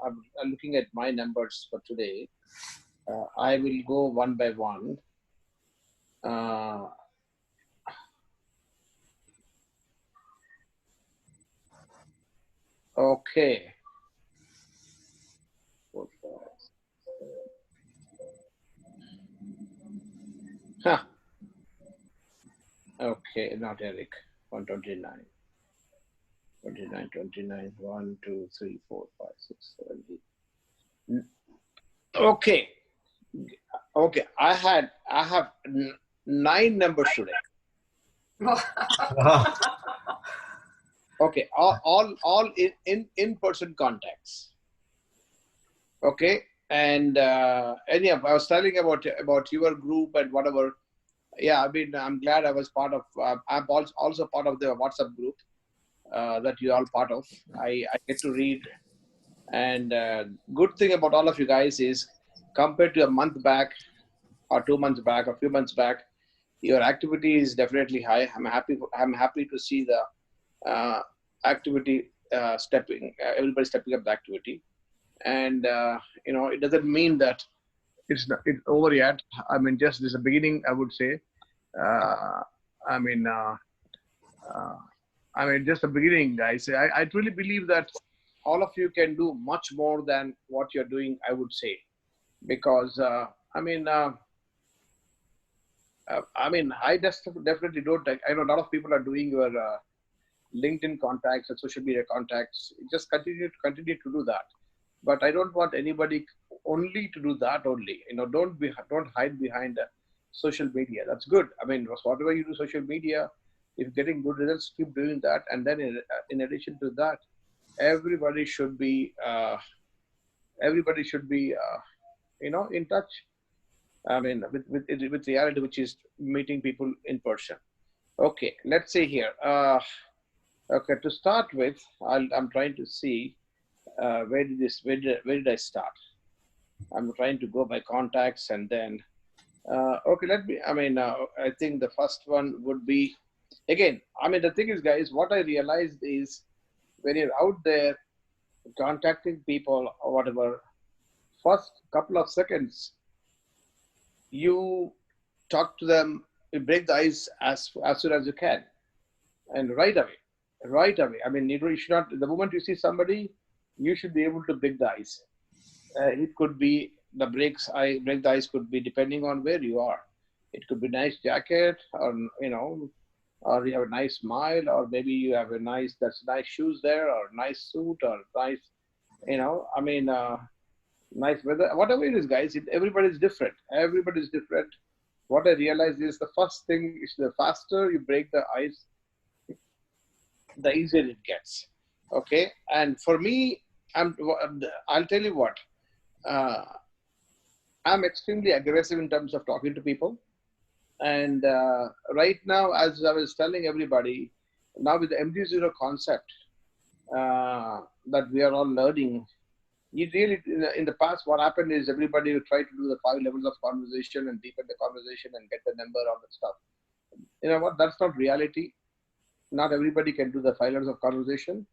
I'm looking at my numbers for today. I will go one by one. Uh, okay. Huh. Okay, not Eric. 129. 29, 29, 1, 2, 3, 4, 5, 6, 7, 8. Okay. Okay. I have nine numbers today. Okay. All in-person contacts. Okay. And yeah, I was telling about your group and whatever. Yeah, I mean, I'm glad I was part of. I'm also part of the WhatsApp group that you all part of. I get to read, and good thing about all of you guys is compared to a month back or 2 months back or a few months back, your activity is definitely high. I'm happy to see the activity stepping. Everybody stepping up the activity, and it doesn't mean that it's over yet. I mean, just this is a beginning, I would say. Uh, I mean, uh, uh, just the beginning, guys. I truly believe that all of you can do much more than what you're doing, I would say, because I just definitely don't. I know a lot of people are doing your LinkedIn contacts and social media contacts. Just continue to do that. But I don't want anybody only to do that only. Don't hide behind social media. That's good. I mean, whatever you do social media, if getting good results, keep doing that. And then in addition to that, everybody should be in touch. I mean, with reality, which is meeting people in person. Okay, let's see here. Okay, to start with, I'm trying to see where did I start? I'm trying to go by contacts and then okay, I think the first one would be again. I mean, the thing is, guys, what I realized is when you're out there contacting people or whatever, first couple of seconds you talk to them, you break the ice as soon as you can, and right away. I mean, you should not. The moment you see somebody, you should be able to break the ice. It could be break the ice could be depending on where you are. It could be nice jacket, or you have a nice smile, or maybe you have a nice shoes there, or nice suit, or nice, nice weather. Whatever it is, guys, everybody's different. Everybody's different. What I realize is the first thing is the faster you break the ice, the easier it gets. Okay, and for me, I'll tell you what. Uh, I'm extremely aggressive in terms of talking to people. And right now, as I was telling everybody, now with the MD0 concept that we are all learning, you really, in the past, what happened is everybody would try to do the 5 levels of conversation and deepen the conversation and get the number, all that stuff. You know what? That's not reality. Not everybody can do the 5 levels of conversation.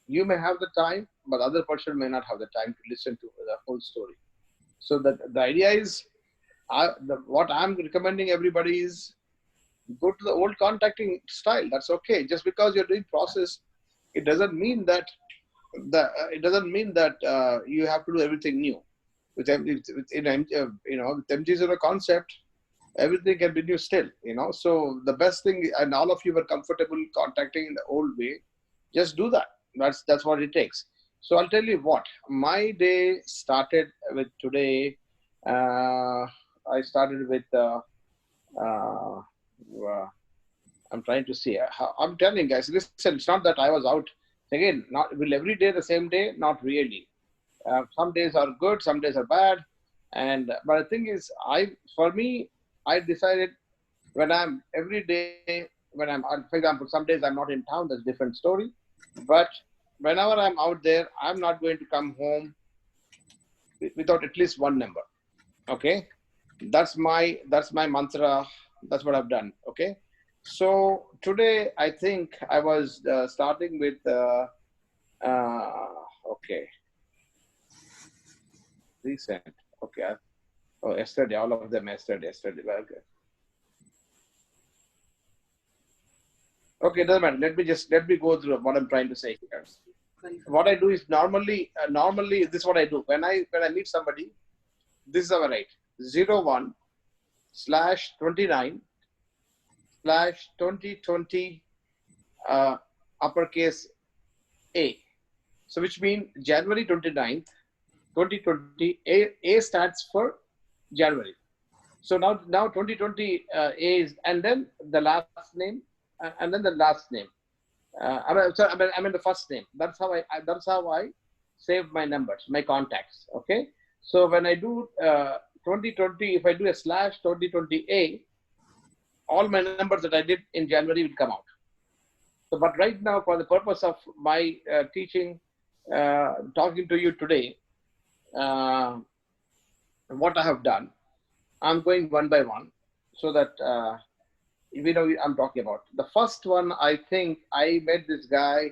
You may have the time, but the other person may not have the time to listen to the whole story. So the idea is, what I'm recommending everybody is go to the old contacting style. That's okay. Just because you're doing process, it doesn't mean that you have to do everything new. With with MG0 concept, everything can be new still. So the best thing, and all of you were comfortable contacting in the old way, just do that. That's what it takes. So I'll tell you what, my day started with today. I started with uh, I'm trying to see. I'm telling you guys, listen, it's not that I was out. Again, not will every day the same day? Not really. Some days are good, some days are bad. And but the thing is, for me, I decided when I'm every day, when for example, some days I'm not in town, that's a different story. But whenever I'm out there, I'm not going to come home without at least one number. Okay, that's my mantra. That's what I've done. Okay, so today I think I was starting with okay. Recent. Okay. Oh, yesterday. All of them yesterday. Yesterday. Okay. Okay, doesn't matter. Let me go through what I'm trying to say here. What I do is normally this is what I do when I meet somebody. This is our right. 01/29/2020 uppercase A. So which means January 29th, 2020. A stands for January. So now 2020 A is, and then the last name, and then the last name. I mean the first name. That's how I save my numbers, my contacts. Okay. So when I do 2020, if I do a slash 2020A, all my numbers that I did in January will come out. So, but right now, for the purpose of my teaching, talking to you today, uh, what I have done, I'm going one by one, so that we know I'm talking about. The first one, I think I met this guy.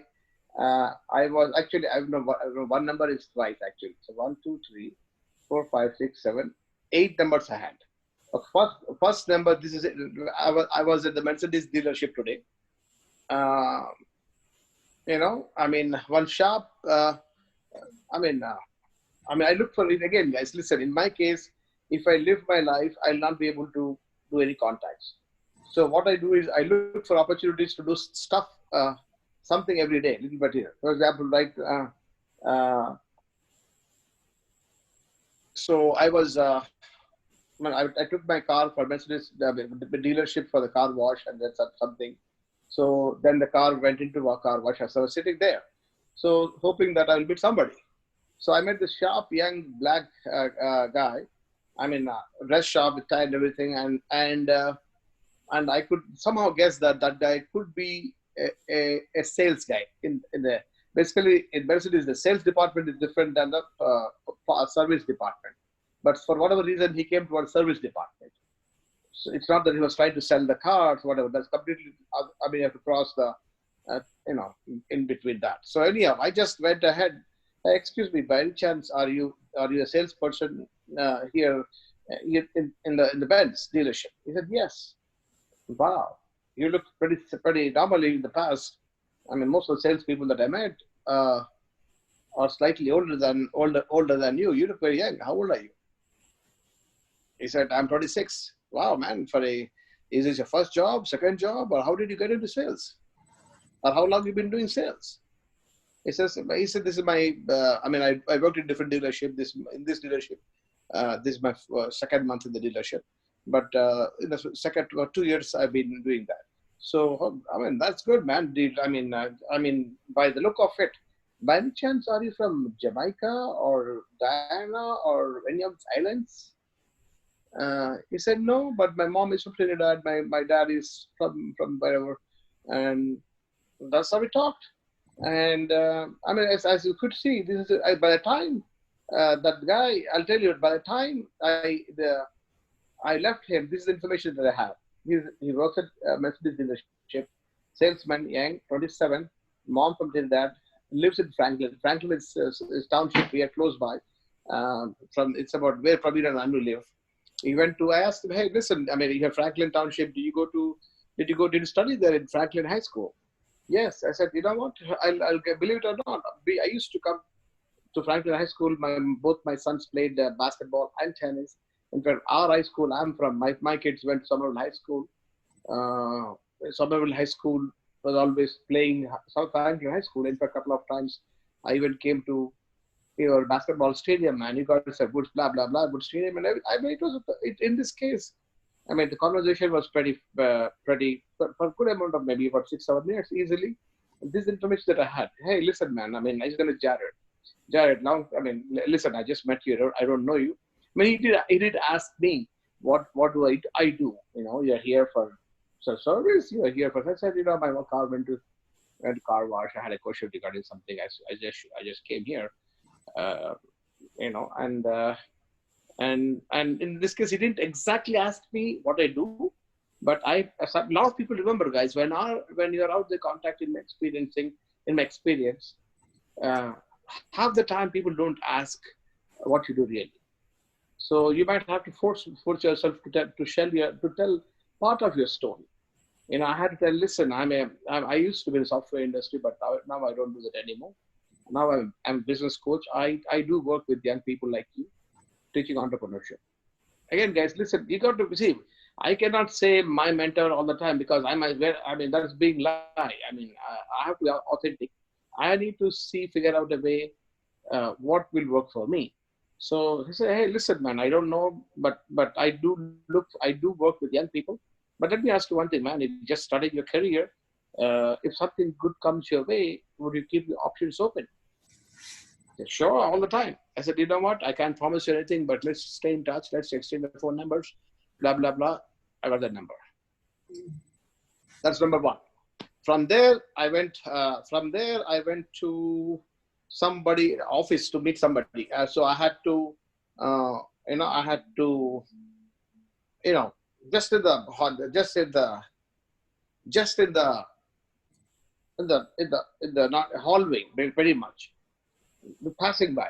I was actually, I know one number is twice actually. So one, two, three, four, five, six, seven, eight numbers I had. First number. This is it. I was at the Mercedes dealership today. Uh, I mean, one shop. I mean, uh, I look for it again, guys. Listen, in my case, if I live my life, I'll not be able to do any contacts. So what I do is I look for opportunities to do stuff, something every day, little bit here. For example, like, so I was, I took my car for Mercedes the dealership for the car wash, and that's something. So then the car went into a car wash. So I was sitting there, so hoping that I'll meet somebody. So I met this sharp young black guy. Dress sharp with tie and everything, and I could somehow guess that that guy could be a sales guy in the basically in Mercedes. The sales department is different than the service department, but for whatever reason he came to our service department. So it's not that he was trying to sell the cars, whatever. That's completely. You have to cross the, in between that. So anyhow, I just went ahead. Excuse me, by any chance, are you a salesperson here in the Benz dealership? He said yes. Wow, you look pretty normally in the past. Most of the salespeople that I met uh, are slightly older than you. You look very young. How old are you? He said, I'm 26. Wow, man, is this your first job, second job, or how did you get into sales? Or how long have you been doing sales? He said, this is my, I worked in different dealership, in this dealership. This is my second month in the dealership. But in the second 2 years, I've been doing that. So, that's good, man. By the look of it, by any chance, are you from Jamaica or Guyana or any of the islands? He said, no, but my mom is from Trinidad. My dad is from wherever. And that's how we talked. And as you could see, this is by the time that guy, I'll tell you, by the time I left him, this is the information that I have. He works at Mercedes dealership, salesman, young, 27, mom from Trinidad, lives in Franklin. Franklin is township here close by. It's about where Praveen and Anu live. I asked him, hey, listen, you have Franklin Township. Did you study there in Franklin High School? Yes. I said, you know what? I'll believe it or not. I used to come to Franklin High School. Both my sons played basketball and tennis. In fact, our high school I'm from, my kids went to Somerville High School. Somerville High School was always playing South Franklin High School. In fact, a couple of times I even came to your basketball stadium, man. You got a good blah blah blah good stadium, and it was in this case. The conversation was pretty for a good amount of maybe about 6-7 minutes easily. This information that I had. Hey, listen, man. I just gonna Jared. Jared, now listen. I just met you. I don't know you. He did ask me what do I do? You're here for service. You're here for. I said, my car went to car wash. I had a question regarding something. I just came here. Uh, and in this case, he didn't exactly ask me what I do, but a lot of people remember, guys, when you're out there contacting in my experience, uh, half the time people don't ask what you do really. So you might have to force yourself to tell part of your story. I had to tell, listen, I used to be in the software industry, but now I don't do that anymore. Now I'm a business coach. I do work with young people like you, teaching entrepreneurship. Again, guys, listen, you got to see. I cannot say my mentor all the time because that's being lie. I have to be authentic. I need to figure out a way what will work for me. So he said, hey, listen, man, I don't know, but I do work with young people. But let me ask you one thing, man. If you're just starting your career, if something good comes your way, would you keep the options open? I said, sure, all the time. I said, you know what? I can't promise you anything, but let's stay in touch. Let's exchange the phone numbers, blah, blah, blah. I got that number. That's number one. From there, I went to somebody office to meet somebody. So I had to, I had to, you know, just in the, just in the, just in the not hallway, very much, passing by,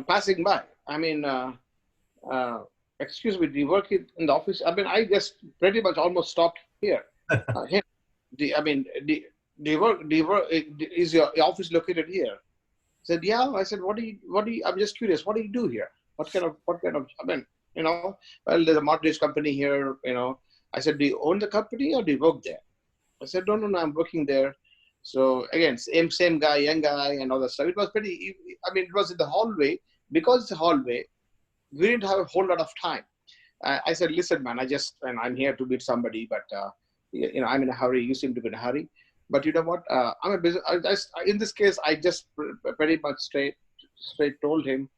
passing by. Uh, excuse me, do you work in the office? I just pretty much almost stopped here. Here. Do you work, is your office located here? I said, yeah. I said, I'm just curious, what do you do here? Well, there's a mortgage company here, I said, do you own the company or do you work there? I said, no, I'm working there. So again, same guy, young guy and all that stuff. It was it was in the hallway. Because it's a hallway, we didn't have a whole lot of time. I said, listen, man, I'm here to meet somebody, but, I'm in a hurry. You seem to be in a hurry. But you know what? I'm a business. In this case, I just pretty much straight told him,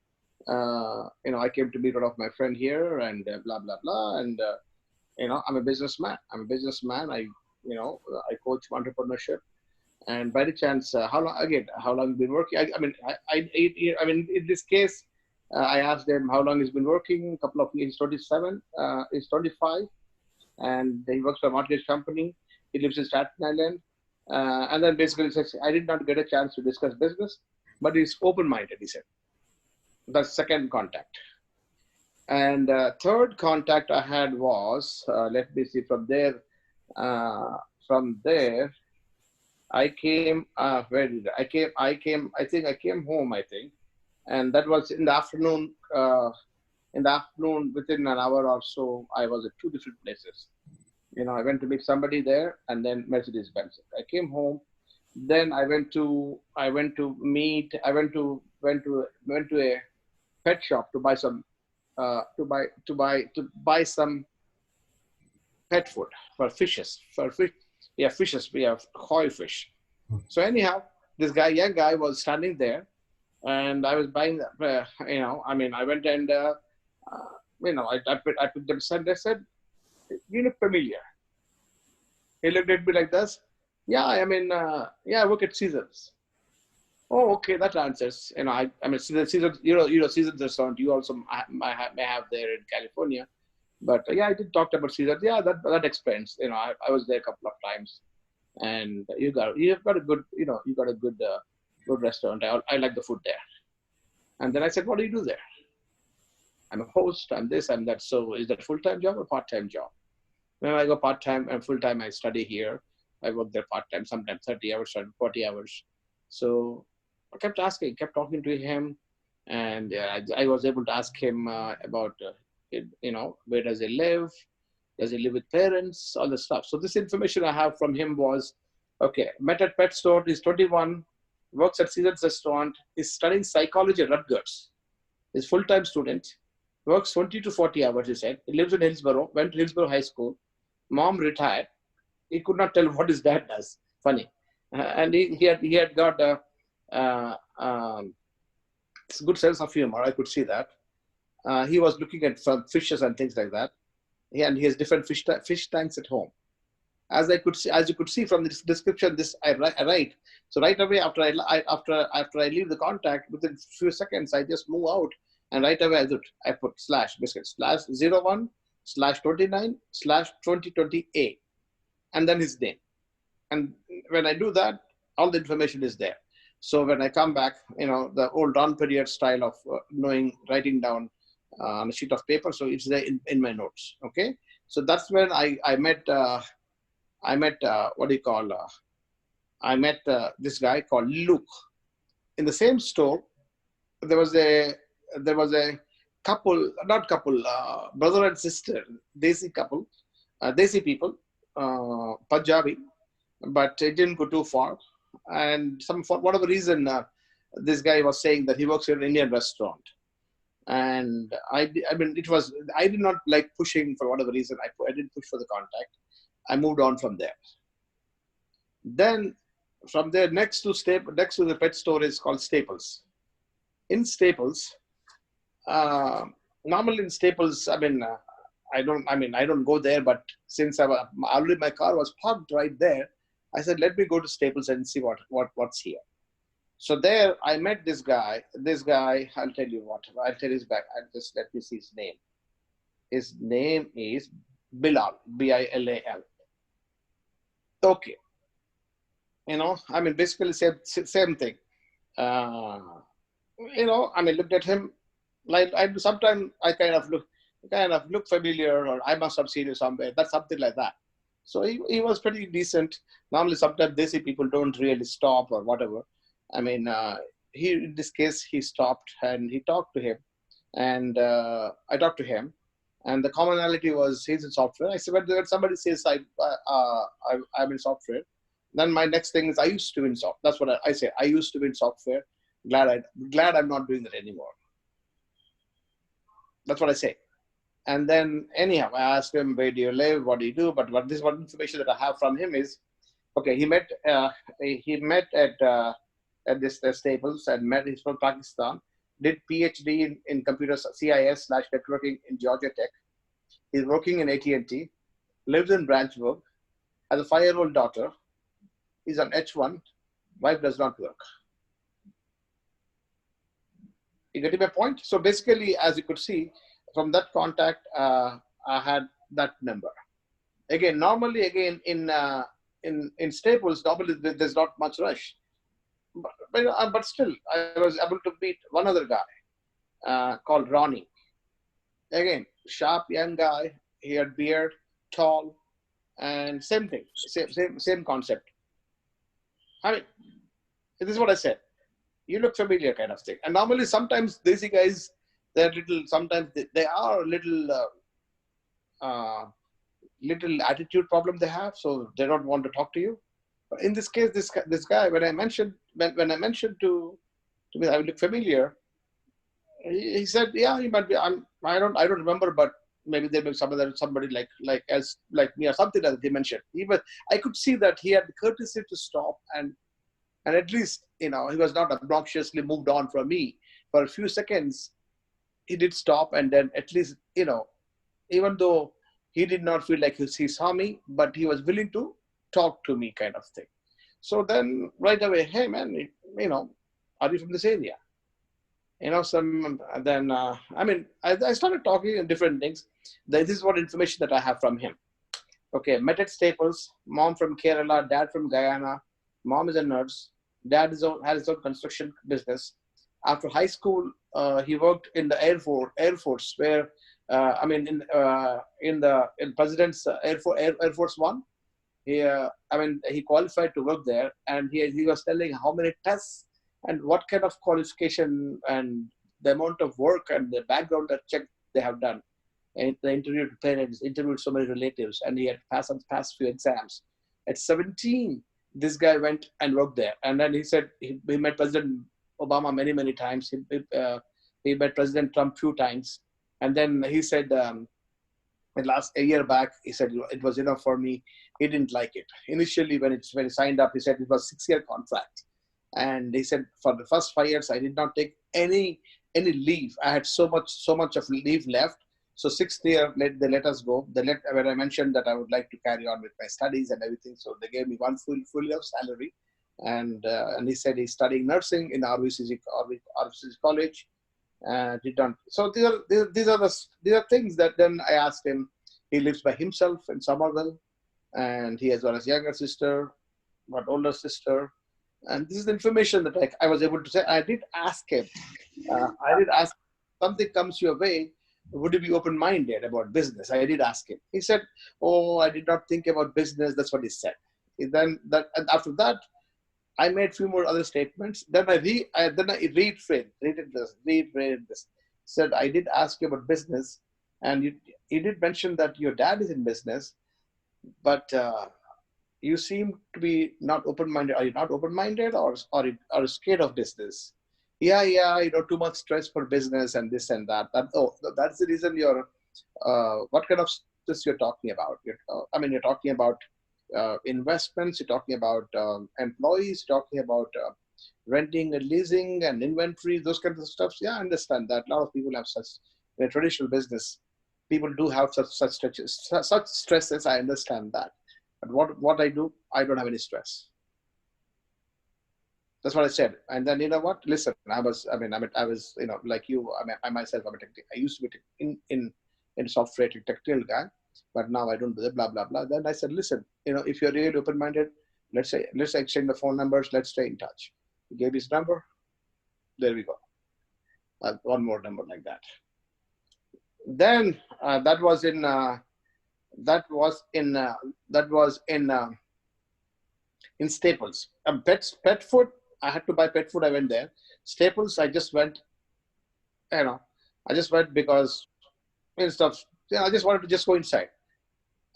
I came to meet one of my friend here and blah, blah, blah. And, I'm a businessman. I coach entrepreneurship. And by the chance, how long have you been working? In this case, I asked him how long he's been working. A couple of years. He's 27. He's 25, and he works for a mortgage company. He lives in Staten Island, and then basically says, I did not get a chance to discuss business, but he's open-minded. He said. That's second contact, and third contact I had was let me see. From there. I came. Where did I came? I think I came home. I think, and that was in the afternoon. Within an hour or so, I was at two different places. I went to meet somebody there, and then Mercedes-Benz. I came home. Then I went to meet. Went to a pet shop to buy some to buy some pet food for fishes. Yeah, fishes. We have koi fish. So anyhow, this young guy, was standing there, and I was buying. I went and I picked up and I said, "You look familiar." He looked at me like this. Yeah, I work at Caesars. Oh, okay, that answers. Caesars. Caesars restaurant. You also may have there in California. But yeah, I did talk about Caesar. Yeah, that explains. I was there a couple of times, and you've got a good, good restaurant. I like the food there. And then I said, what do you do there? I'm a host. I'm this. I'm that. So is that full-time job or part-time job? When I go part-time and full-time, I study here. I work there part-time, sometimes 30 hours, 40 hours. So I kept talking to him, and I was able to ask him about. Where does he live? Does he live with parents? All this stuff. So this information I have from him was, okay, met at pet store. He's 21, works at Caesar's restaurant. He's studying psychology at Rutgers. He's full-time student, works 20 to 40 hours, he said. He lives in Hillsborough, went to Hillsborough High School. Mom retired. He could not tell what his dad does. Funny. And he had got a good sense of humor. I could see that. He was looking at some fishes and things like that. And he has different fish tanks at home. As you could see from this description, I write. So right away after I leave the contact, within a few seconds, I just move out, and right away I put /01/29/2020A, and then his name. And when I do that, all the information is there. So when I come back, the old Ron Perrier style of writing down on a sheet of paper. So it's there in my notes. Okay. So that's when I met, what do you call, I met this guy called Luke. In the same store, there was a there was a couple, not couple, brother and sister, Desi couple, Desi people, Punjabi, but it didn't go too far. And for whatever reason, this guy was saying that he works in an Indian restaurant. And I mean, I did not like pushing for whatever reason. I didn't push for the contact. I moved on from there. Then from there, next to the pet store is called Staples. In Staples, uh, normally in Staples, I don't go there, but since already my car was parked right there, I said, let me go to Staples and see what's here. So there I met this guy. This guy, I'll tell you what, I'll tell his back. I'll just let me see his name. His name is Bilal, Bilal. Okay. Basically same thing. Uh, looked at him like sometimes I kind of look familiar, or I must have seen you somewhere. That's something like that. So he was pretty decent. Normally, sometimes they see people don't really stop or whatever. I mean, in this case, he stopped and he talked to him, and I talked to him, and the commonality was he's in software. I said, when somebody says I'm in software, then my next thing is I used to be in software. That's what I say. I used to be in software. Glad I'm not doing that anymore. That's what I say. And then anyhow, I asked him, where do you live? What do you do? But what information that I have from him is, okay, he met at this Staples and met. He's from Pakistan. Did PhD in computer CIS/networking in Georgia Tech. He's working in AT&T. Lives in Branchburg. Has a 5-year-old daughter. He's on H1. Wife does not work. You getting my point? So basically, as you could see from that contact, I had that number. Again, normally, in Staples, normally there's not much rush. But still, I was able to meet one other guy called Ronnie. Again, sharp young guy. He had beard, tall, and same thing, same concept. I mean, this is what I said. You look familiar, kind of thing. And normally, sometimes Desi guys, sometimes they are a little attitude problem they have, so they don't want to talk to you. But in this case, this guy, when I mentioned to me, I look familiar. He said, yeah, he might be. I don't remember, but maybe there may be somebody like me or something that he mentioned. I could see that he had the courtesy to stop and at least, he was not obnoxiously moved on from me. For a few seconds, he did stop, and then at least, even though he did not feel like he saw me, but he was willing to talk to me, kind of thing. So then right away, hey man, are you from this area? I started talking on different things. This is what information that I have from him. Okay, met at Staples, mom from Kerala, dad from Guyana. Mom is a nurse. Dad has his own construction business. After high school, he worked in the Air Force, where in President's Air Force One. He qualified to work there, and he was telling how many tests and what kind of qualification and the amount of work and the background check they have done. And they interviewed parents, interviewed so many relatives, and he had passed few exams. At 17, this guy went and worked there. And then he said he met President Obama many times. He met President Trump few times. And then he said, a year back, he said it was enough for me. He didn't like it. Initially, when he signed up, he said it was 6-year contract. And he said, for the first 5 years, I did not take any leave. I had so much of leave left. So 6th year, they let us go. When I mentioned that I would like to carry on with my studies and everything, so they gave me one full year of salary. And he said he's studying nursing in RVCG College. Did not. So these are things that then I asked him. He lives by himself in Somerville, and he has got his younger sister, but older sister. And this is the information that I was able to say. I did ask him. I did ask, something comes your way, would you be open-minded about business? I did ask him. He said, "Oh, I did not think about business." That's what he said. And after that, I made few more other statements. Then I reiterated this. Said, I did ask you about business, and you did mention that your dad is in business, but you seem to be not open-minded. Are you not open-minded, or are you scared of business? Yeah, too much stress for business and this and that. That's the reason you're. What kind of stress you're talking about? You're talking about investments. You're talking about employees. You're talking about renting and leasing and inventory. Those kinds of stuff. Yeah, I understand that. A lot of people have such, in a traditional business, people do have such stresses. I understand that. But what I do, I don't have any stress. That's what I said. And then, you know what? Listen, I was, like you. I myself, I used to be in software technical guy, but now I don't do that. Blah blah blah. Then I said, listen, if you're really open-minded, let's exchange the phone numbers. Let's stay in touch. He gave his number. There we go. One more number like that. Then that was in Staples. Pet food. I had to buy pet food. I went there. Staples. I just went. I just went because stuff. I just wanted to just go inside.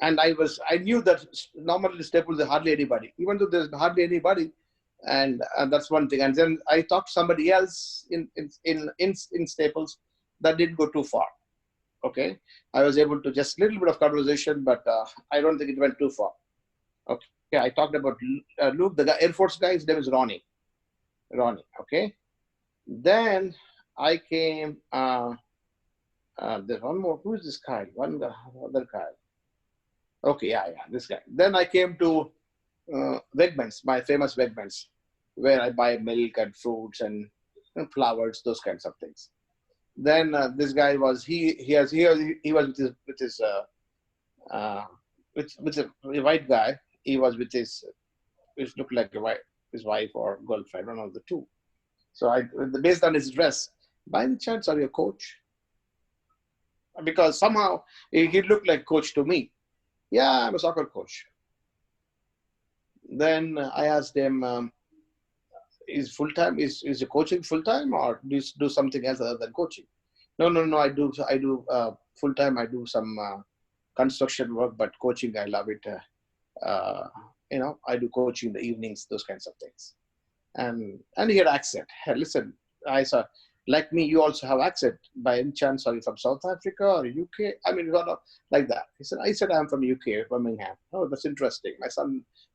And I knew that normally Staples there's hardly anybody. Even though there's hardly anybody, and that's one thing. And then I talked to somebody else in Staples that didn't go too far. Okay, I was able to just little bit of conversation, but I don't think it went too far. Okay, I talked about Luke, the guy, Air Force guy. His name is Ronnie. Okay. Then I came. There's one more. Who is this guy? Other guy. Okay, yeah, this guy. Then I came to Wegmans, my famous Wegmans, where I buy milk and fruits and flowers, those kinds of things. Then this guy was he was with a white guy. He was with which looked like his wife or girlfriend, one of the two. So based on his dress, by any chance, are you a coach? Because somehow he looked like coach to me. Yeah, I'm a soccer coach. Then I asked him, is full-time, is the coaching full-time, or do you do something else other than coaching? No, I do full-time. I do some construction work, but coaching, I love it. I do coaching in the evenings, those kinds of things. And he had accent. Hey, listen, I saw, like me, you also have accent. By any chance, are you from South Africa or UK? Like that. I said, I'm from UK, Birmingham. Oh, that's interesting.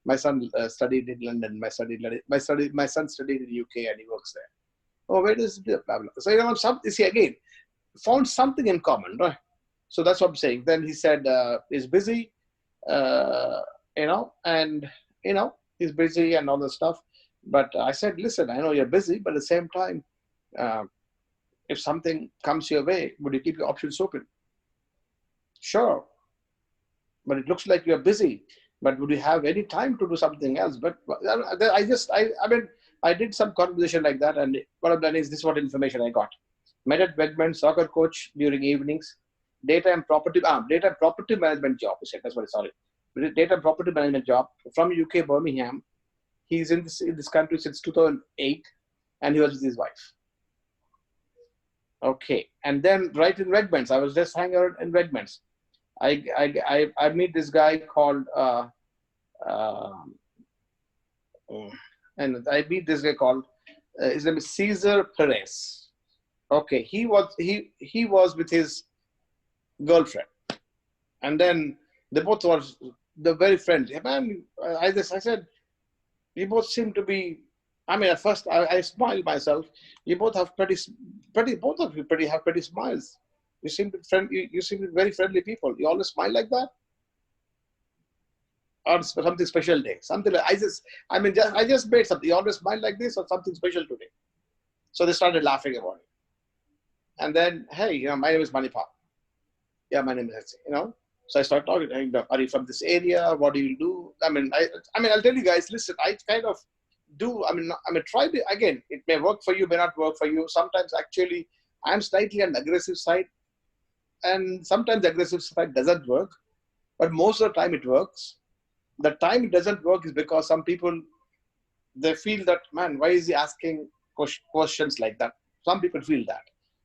My son studied in London. My son studied in UK and he works there. Oh, where does blah blah? So again, found something in common, right? So that's what I'm saying. Then he said he's busy, he's busy and all the stuff. But I said, listen, I know you're busy, but at the same time, if something comes your way, would you keep your options open? Sure. But it looks like you're busy. But would you have any time to do something else? But I did some conversation like that, and what I've done is this is what information I got. Met at Wegmans, soccer coach during evenings, data and property management job. That's what I saw it. Data and property management job from UK, Birmingham. He's in this country since 2008, and he was with his wife. Okay, and then right in Wegmans, I was just hanging out in Wegmans. I meet this guy called his name is Cesar Perez. Okay, he was with his girlfriend, and then they're very friendly. Man, I said, you both seem to be. At first I smiled myself. You both have both of you have pretty smiles. You seem to you seem to be very friendly people. You always smile like that, or something special day. Something like I just made something. You always smile like this, or something special today. So they started laughing about it. And then, hey, my name is Manipal. Yeah, my name is, So I start talking. Are you from this area? What do you do? I'll tell you guys. Listen, I kind of try again. It may work for you, may not work for you. Sometimes actually I'm slightly on the aggressive side, and sometimes the aggressive side doesn't work, but most of the time it works. The time it doesn't work is because some people, they feel that, man, why is he asking questions like that? Some people feel that.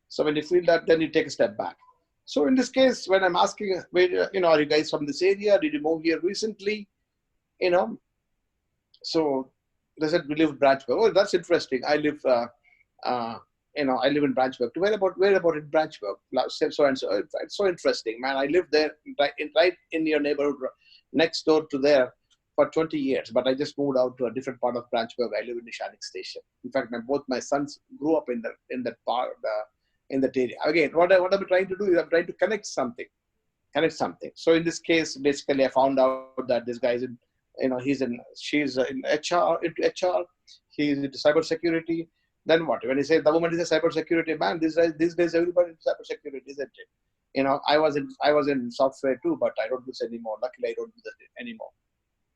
So when you feel that, then you take a step back. So in this case, when I'm asking, are you guys from this area? Did you move here recently? You know, so they said we live in Branchburg. Oh, that's interesting. Uh, I live in Branchburg. Where about in Branchburg? So and so. It's so interesting, man. I lived there right in your neighborhood, next door to there for 20 years. But I just moved out to a different part of Branchburg. I live in Nishanik Station. In fact, both my sons grew up in that part, in that area. Again, what I'm trying to do is I'm trying to connect something. So in this case, basically, I found out that this guy is in, she's in into HR, he's into cybersecurity. Then what? When he says the woman is a cybersecurity man, these days everybody is cybersecurity, isn't it? I was in software too, but I don't do this anymore. Luckily, I don't do that anymore.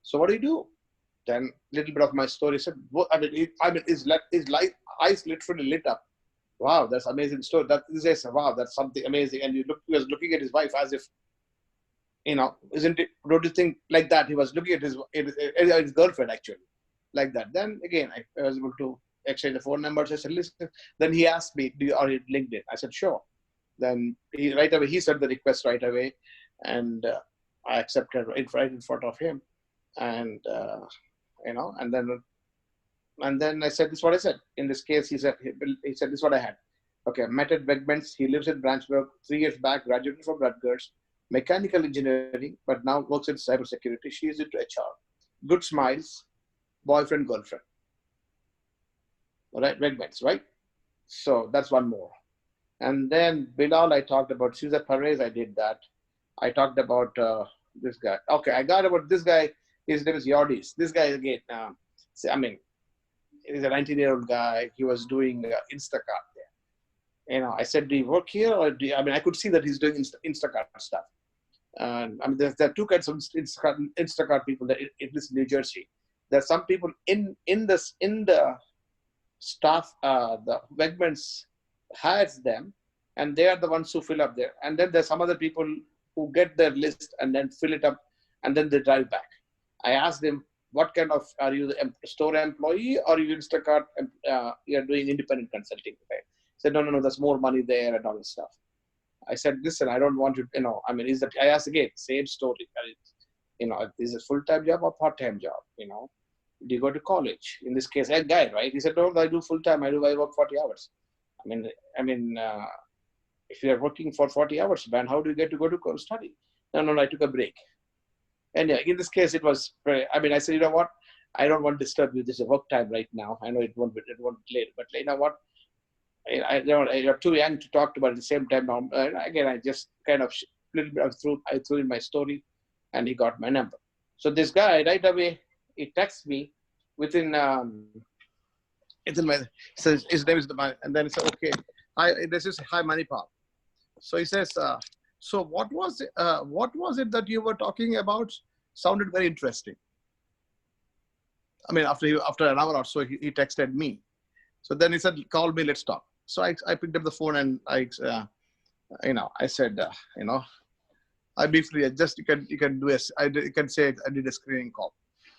So what do you do? Then little bit of my story said, his eyes literally lit up. Wow, that's amazing story. That he says, wow, that's something amazing. And he was looking at his wife as if, isn't it? Don't you think like that? He was looking at his girlfriend actually, like that. Then again, I was able to exchange the phone numbers. I said, listen. Then he asked me, are you LinkedIn? I said, sure. Then right away he sent the request right away, and I accepted right in front of him, and and then I said, this is what I said. In this case, he said, this is what I had. Okay, met at Wegmans. He lives in Branchburg. 3 years back, graduated from Rutgers, mechanical engineering, but now works in cybersecurity. She is into HR. Good smiles, boyfriend, girlfriend. All right, Wegmans, right? So that's one more. And then Bilal, I talked about. Cesar Perez, I did that. I talked about this guy. Okay, I got about this guy. His name is Yordis. This guy again. He's a 19-year-old guy. He was doing Instacart there. I said, do you work here? Or I could see that he's doing Instacart stuff. There are two kinds of Instacart people that at least in New Jersey. There are some people in the staff, the Wegmans hires them, and they are the ones who fill up there. And then there's some other people who get their list and then fill it up, and then they drive back. I asked them, what kind of, are you the store employee or you Instacart, you're doing independent consulting? Right? I said, no, there's more money there and all this stuff. I said, listen, I don't want you, I asked again, same story. Is it a full-time job or part-time job? Do you go to college? In this case, a guy, right? He said, no, I do full-time. I work 40 hours. If you're working for 40 hours, man, how do you get to go to study? No, I took a break. And yeah, in this case, it was, I said, you know what? I don't want to disturb you. This is work time right now. I know it won't be late, but you know what? You're too young to talk about at the same time. Now, again, I just kind of I threw in my story, and he got my number. So this guy right away, he texts me within, says his name is and then he said, okay, this is hi Manipal. So he says, so what was it that you were talking about? Sounded very interesting. After an hour or so, he texted me. So then he said, call me, let's talk. So I picked up the phone and I said, I briefly, you can say I did a screening call.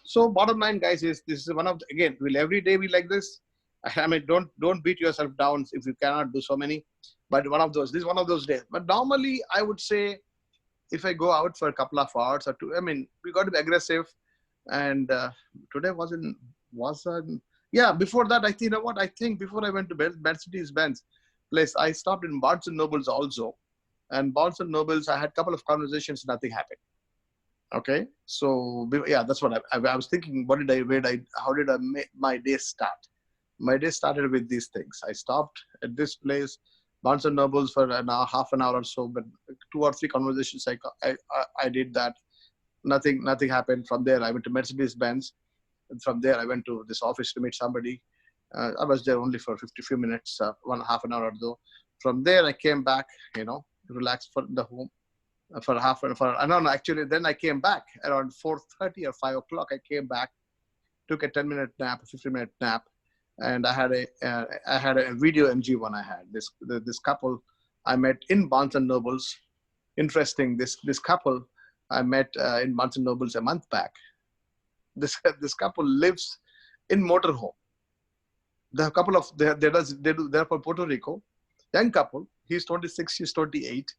So bottom line, guys, is this is one of again, will every day be like this? Don't beat yourself down if you cannot do so many, but this is one of those days. But normally I would say, if I go out for a couple of hours or two, we got to be aggressive. And today before that, I think before I went to Mercedes-Benz place, I stopped in Barnes & Nobles also. And Barnes & Nobles, I had a couple of conversations, nothing happened. Okay. So yeah, that's what I was thinking. How did I make my day start? My day started with these things. I stopped at this place, Barnes & Nobles, for half an hour or so, but 2 or 3 conversations I did that. Nothing happened. From there, I went to Mercedes-Benz. And from there, I went to this office to meet somebody. I was there only for few minutes, half an hour or so. From there, I came back, relaxed for the home for half an hour. Actually, then I came back around 4:30 or 5 o'clock. I came back took a 10-minute nap, a 15-minute nap, and I had a video MG1. I had this couple I met in Barnes and Nobles. Interesting. This couple I met in Barnes and Nobles a month back. This couple lives in motorhome. The couple of they're from Puerto Rico, young couple. He's 26, she's 28.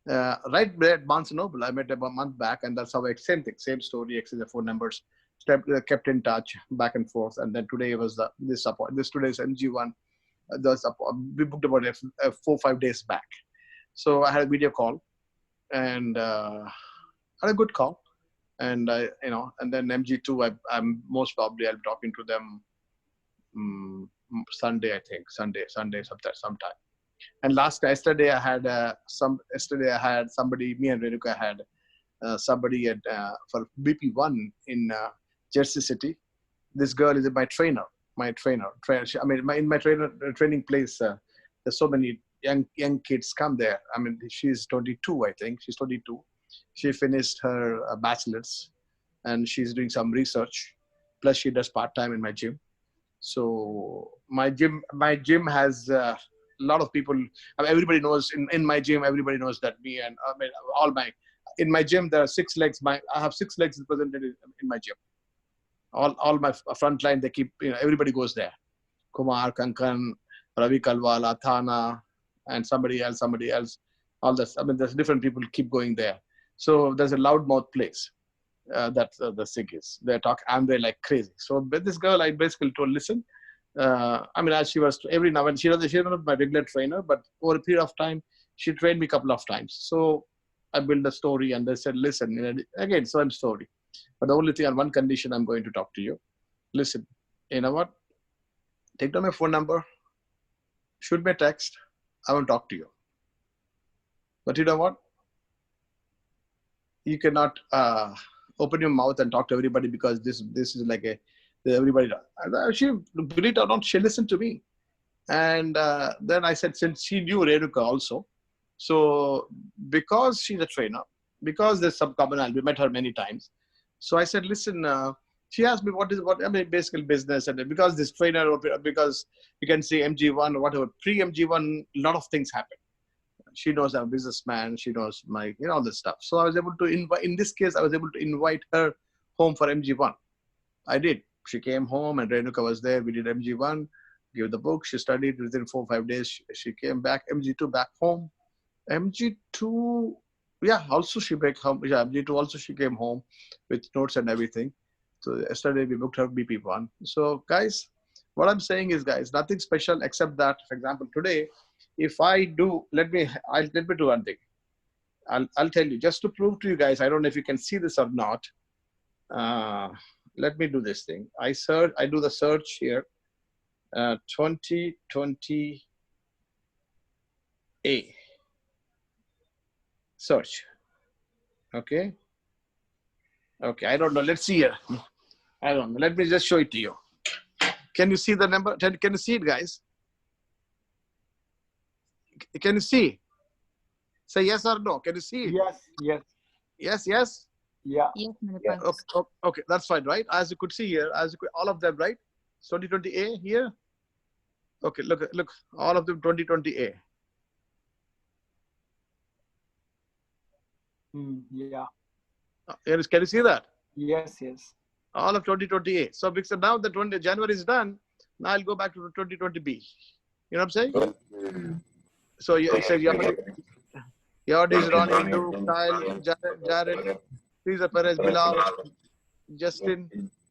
Right there at Barnes and Noble, I met them a month back, and that's how same thing, same story, except the phone numbers. Kept in touch back and forth, and then today was this today's MG1. We booked about 4-5 days back. So I had a video call, and had a good call, and and then MG2. I'm most probably I'll be talking to them Sunday, I think Sunday sometime. And yesterday I had somebody. Me and Renuka had somebody at for BP1 in Jersey City. This girl is my trainer. In my training place, there's so many young kids come there. I mean, she's 22, I think. She's 22. She finished her bachelor's, and she's doing some research. Plus, she does part-time in my gym. So my gym has a lot of people. I mean, everybody knows in my gym. Everybody knows that me and in my gym there are 6 legs. I have 6 legs represented in my gym. All my front line, they keep, everybody goes there. Kumar, Kankan, Ravi Kalwala, Thana, and somebody else. All this. I mean, there's different people keep going there. So there's a loudmouth place. That's the SIG is. They talk and they like crazy. So with this girl, I basically told, listen, I mean, as she was every now and she's not my regular trainer, but over a period of time, she trained me a couple of times. So I built a story, and they said, listen, again, same story. But the only thing, on one condition, I'm going to talk to you. Listen, you know what? Take down my phone number, shoot me a text, I will talk to you. But you know what? You cannot open your mouth and talk to everybody, because this is like everybody. She, believe it or not, she listened to me. And then I said, since she knew Renuka also, so because she's a trainer, because there's some commonality, we met her many times. So I said, listen, she asked me I mean, basically business, and because this trainer, because you can see MG1 or whatever, pre-MG1, a lot of things happen. She knows I'm a businessman. She knows my, all this stuff. So I was able to invite, in this case, I was able to invite her home for MG1. I did. She came home, and Renuka was there. We did MG1, gave the book. She studied within 4 or 5 days. She came back, MG2 back home. MG2, yeah, also she back home. Yeah, MG2 also she came home with notes and everything. So yesterday we booked her BP1. So guys, what I'm saying is, guys, nothing special except that, for example, today, if I do, let me do one thing. I'll tell you, just to prove to you guys, I don't know if you can see this or not. Let me do this thing. I do the search here, 2020A. Search. Okay. I don't know. Let's see here. I don't know. Let me just show it to you. Can you see the number? Can you see it, guys? Can you see? Say yes or no. Can you see it? Yes. Yes? Yeah. Yes, Manipal. Okay, that's fine, right? As you could see here, all of them, right? 2020A here. Okay, look, all of them 2020A. Yeah. Can you see that? Yes. All of 2020A. So because now the January is done, now I'll go back to 2020B. You know what I'm saying? So it says Yard is Ronnie, Luke, Kyle, Jared, Caesar Perez, Bilal, Justin,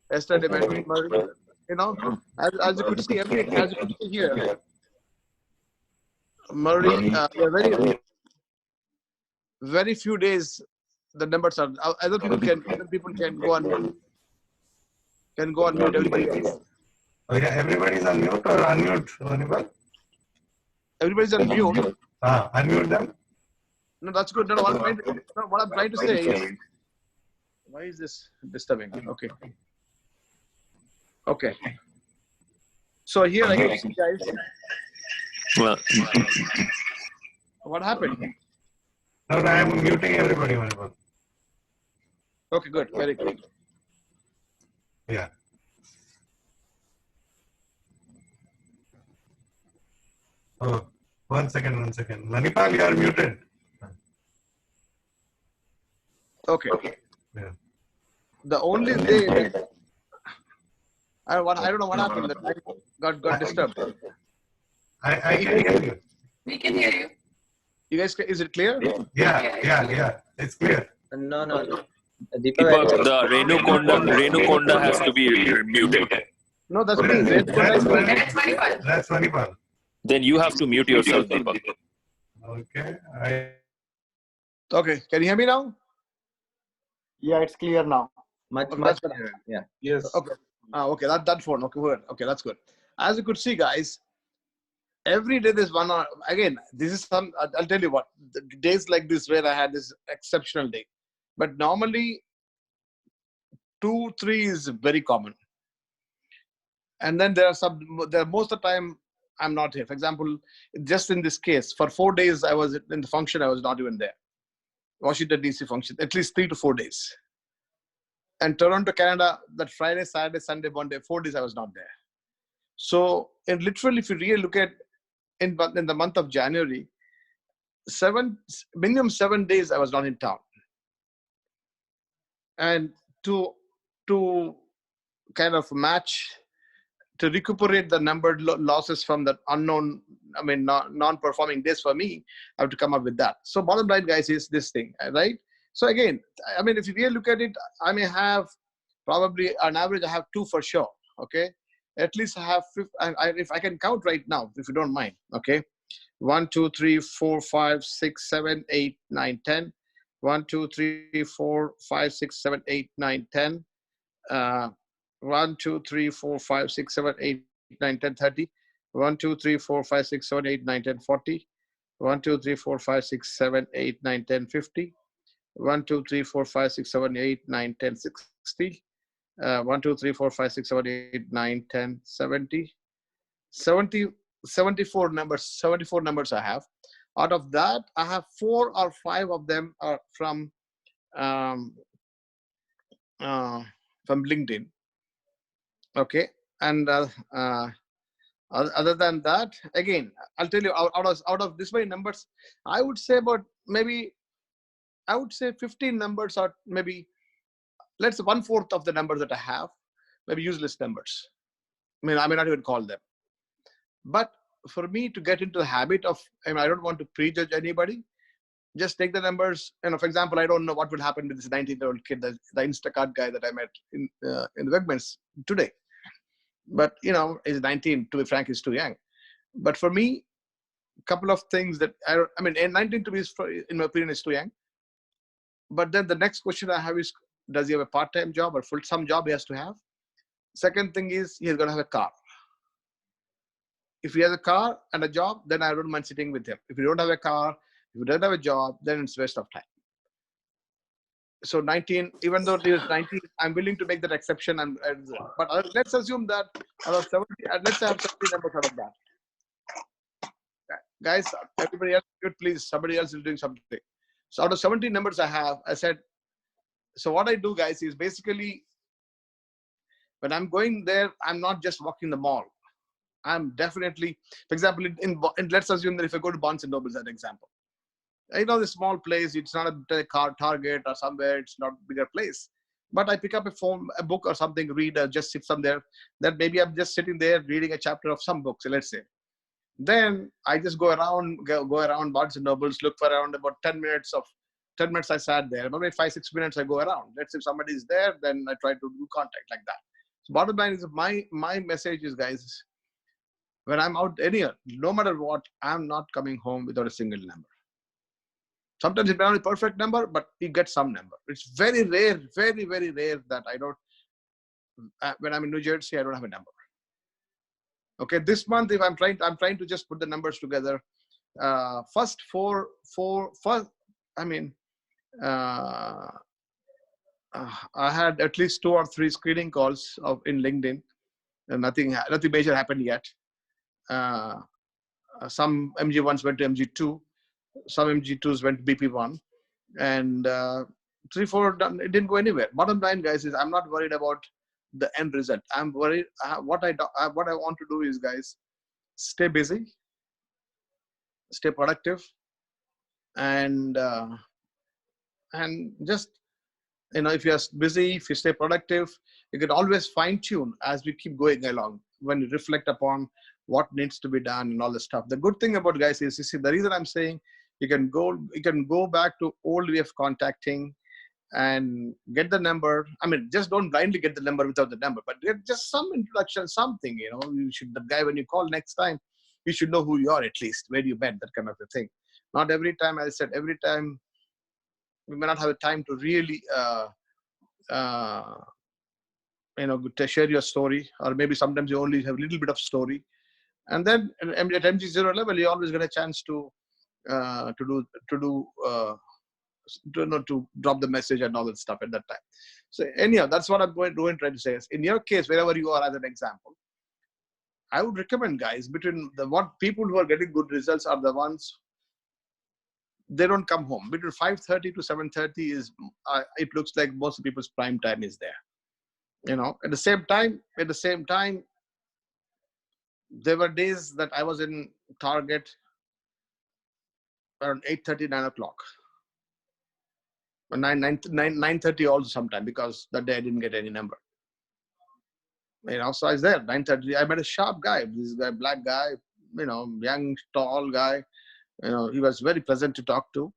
Esther Murray. As you could see, as you could see here, Murray, very few days the numbers are. Other people can go on mute. Everybody else. Oh yeah, everybody's on mute or unmute, Manipal? Everybody's on mute. Unmute them. No, that's good. No, what I'm trying to say is, why is this disturbing? Okay. So here I can see, guys. Well, What happened? No, I am muting everybody, Manipal. Okay, good. Very good. Yeah. Oh, 1 second. Manipal, you are muted. Okay. Yeah. The only day that I don't know what happened. The line got disturbed. I can hear you. We can hear you. You guys, is it clear? Yeah. It's clear. No. Deepak, the Renu Konda has to be muted. No, that's me. Redconda is me. That's Manipal. Then you have to mute yourself, Deepak. Okay. Okay. Can you hear me now? Yeah, it's clear now. Much That's better. clearer. Yeah. Yes. Okay. Okay. That phone. Okay. Good. Okay. That's good. As you could see, guys, every day there's one hour. Again, this is some. I'll tell you what. The days like this where I had this exceptional day, but normally 2, 3 is very common. And then there are most of the time I'm not here. For example, just in this case, for 4 days I was in the function. I was not even there. Washington DC function, at least 3 to 4 days. And Toronto, Canada, that Friday, Saturday, Sunday, Monday, 4 days I was not there. So, and literally, if you really look at in the month of January, minimum 7 days I was not in town. And to kind of match, to recuperate the numbered losses from the unknown, non-performing days for me, I have to come up with that. So bottom line, guys, is this thing, right? So again, if you really look at it, I may have probably on average, I have 2 for sure. Okay. At least I have, if I can count right now, if you don't mind. Okay. 1, 2, 3, 4, 5, 6, 7, 8, 9, 10. 1, 2, 3, 4, 5, 6, 7, 8, 9, 10. 1, 2, 3, 4, 5, 6, 7, 8, 9, 10, 30. 1, 2, 3, 4, 5, 6, 7, 8, 9, 10, 40. 1, 2, 3, 4, 5, 6, 7, 8, 9, 10, 50. 1, 2, 3, 4, 5, 6, 7, 8, 9, 10, 60. 1, 2, 3, 4, 5, 6, 7, 8, 9, 10, 70. 74 numbers I have. Out of that, I have 4 or 5 of them are from LinkedIn. Okay, and other than that, again, I'll tell you out of this many numbers, I would say 15 numbers, or maybe let's say 1/4 of the numbers that I have, maybe useless numbers. I may not even call them. But for me to get into the habit of, I don't want to prejudge anybody. Just take the numbers. For example, I don't know what will happen with this 19-year-old kid, the Instacart guy that I met in the Wegmans today. But he's 19. To be frank, he's too young. But for me, a couple of things that 19 to be, in my opinion, is too young. But then the next question I have is, does he have a part-time job or full-time job he has to have? Second thing is, he's going to have a car. If he has a car and a job, then I don't mind sitting with him. If you don't have a car, if you don't have a job, then it's waste of time. So 19, even though he was 19, I'm willing to make that exception. But let's assume that out of 70, let's have 70 numbers out of that. Guys, everybody else, please, somebody else is doing something. So out of 70 numbers I have, I said, so what I do, guys, is basically, when I'm going there, I'm not just walking the mall. I'm definitely, for example, let's assume that if I go to Barnes and Noble as an example, the small place, it's not a car Target or somewhere, it's not a bigger place. But I pick up a book or something, read, just sit somewhere. That maybe I'm just sitting there reading a chapter of some books, let's say. Then I just go around Barnes and Nobles, look for around about 10 minutes I sat there. Maybe 5-6 minutes I go around. Let's say if somebody is there, then I try to do contact like that. So bottom line is, my message is, guys, when I'm out anywhere, no matter what, I'm not coming home without a single number. Sometimes it may not be a perfect number, but you get some number. It's very rare, very, very rare that I don't, when I'm in New Jersey, I don't have a number. Okay, this month, if I'm trying to just put the numbers together. First, I had at least 2 or 3 screening calls in LinkedIn, and nothing major happened yet. Some MG1s went to MG2, some MG2s went to BP1, and 3, 4, it didn't go anywhere. Bottom line, guys, is I'm not worried about the end result. I'm worried. What I want to do is, guys, stay busy, stay productive, and just, if you're busy, if you stay productive, you can always fine tune as we keep going along when you reflect upon what needs to be done and all this stuff. The good thing about, guys, is, you see, the reason I'm saying you can go back to old way of contacting and get the number. I mean, just don't blindly get the number without the number, but get just some introduction, something, you should, the guy, when you call next time, you should know who you are, at least where you met, that kind of a thing. Not every time, as I said, every time we may not have a time to really uh, to share your story, or maybe sometimes you only have a little bit of story. And then at MG0 level, you always get a chance to do to drop the message and all that stuff at that time. So anyhow, that's what I'm trying to say is, in your case, wherever you are, as an example, I would recommend, guys, between what people who are getting good results are the ones, they don't come home. Between 5:30 to 7:30 is, it looks like most people's prime time is there. At the same time, there were days that I was in Target around 8:30, 9 o'clock. 9:30 also sometime, because that day I didn't get any number. So I was there 9:30. I met a sharp guy. This guy, black guy, young, tall guy. He was very pleasant to talk to,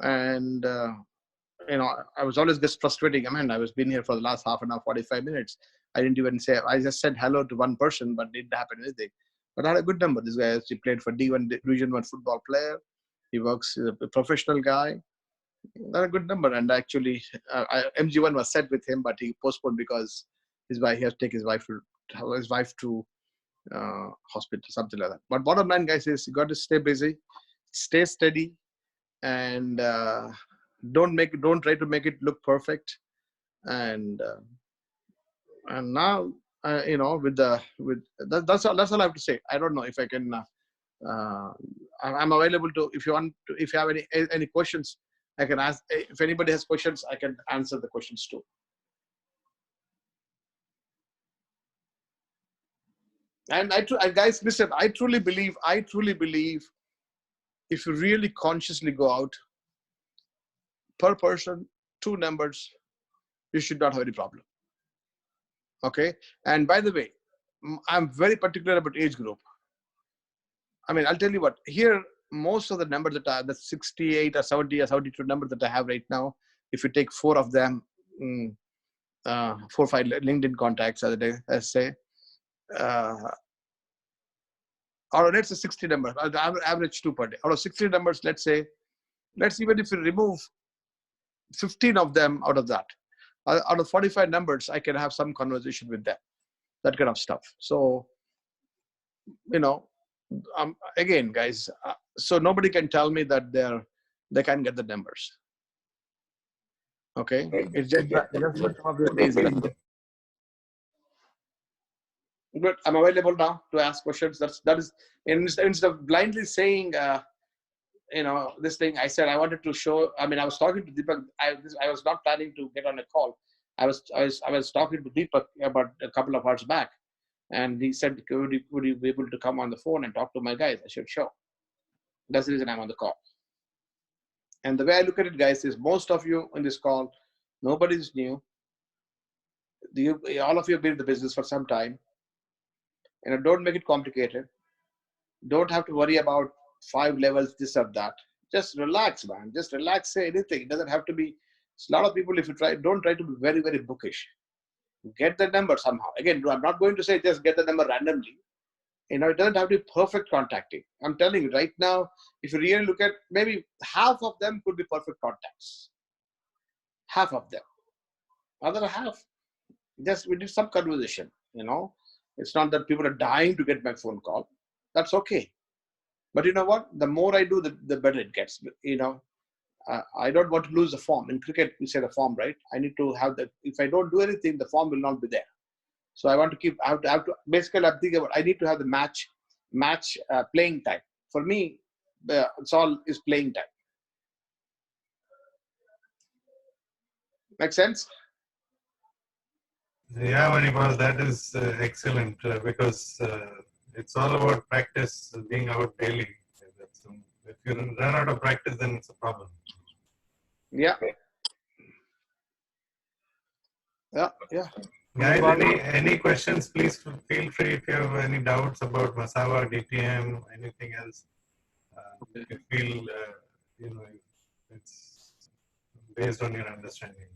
and I was always just frustrating. I mean, I was been here for the last half an hour, 45 minutes. I didn't even say. I just said hello to one person, but didn't happen anything. But I had a good number. This guy actually played for D1 Division 1 football player. He works, he's a professional guy. Not a good number. And actually, MG1 was set with him, but he postponed because his wife, he has to take his wife to hospital, something like that. But bottom line, guys, is you got to stay busy, stay steady, and don't try to make it look perfect. And now, that's all I have to say. I don't know if I can. I'm available to, if you have any questions, I can ask. If anybody has questions, I can answer the questions too. And guys, listen, I truly believe, if you really consciously go out, per person, 2 numbers, you should not have any problem. Okay. And by the way, I'm very particular about age group. I mean, I'll tell you what, here, most of the numbers that are the 68 or 70 or 72 numbers that I have right now, if you take 4 of them, 4 or 5 LinkedIn contacts, let's say, or let's say 60 numbers, average 2 per day. Out of 60 numbers, even if you remove 15 of them out of that, out of 45 numbers, I can have some conversation with them, that kind of stuff. So, again, guys, so nobody can tell me that they can't get the numbers. Okay, it's just some of the days. Good. I'm available now to ask questions. That is instead of blindly saying, this thing. I said I wanted to show. I mean, I was talking to Deepak. I was not planning to get on a call. I was talking to Deepak about a couple of hours back, and he said, would you be able to come on the phone and talk to my guys? I said, sure. That's the reason I'm on the call. And the way I look at it, guys, is most of you on this call, nobody's new. All of you have been in the business for some time. Don't make it complicated. Don't have to worry about 5 levels, this or that. Just relax, man. Just relax, say anything. It doesn't have to be. A lot of people, if you don't try to be very, very bookish. Get the number somehow. Again, I'm not going to say just get the number randomly. It doesn't have to be perfect contacting. I'm telling you right now, if you really look at, maybe half of them could be perfect contacts. Half of them. Other half, just we did some conversation, It's not that people are dying to get my phone call. That's okay. But you know what? The more I do, the better it gets. I don't want to lose the form. In cricket, we say the form, right? I need to have that. If I don't do anything, the form will not be there. So I want to keep. I have to. Basically, I'm thinking about. I need to have the match playing time. For me, it's all is playing time. Make sense? Yeah, Manipal, that is excellent because it's all about practice, being out daily. That's If you run out of practice, then it's a problem. Yeah. Yeah. Yeah. Guys, any questions? Please feel free if you have any doubts about Masava, DTM, anything else. If you feel it's based on your understanding.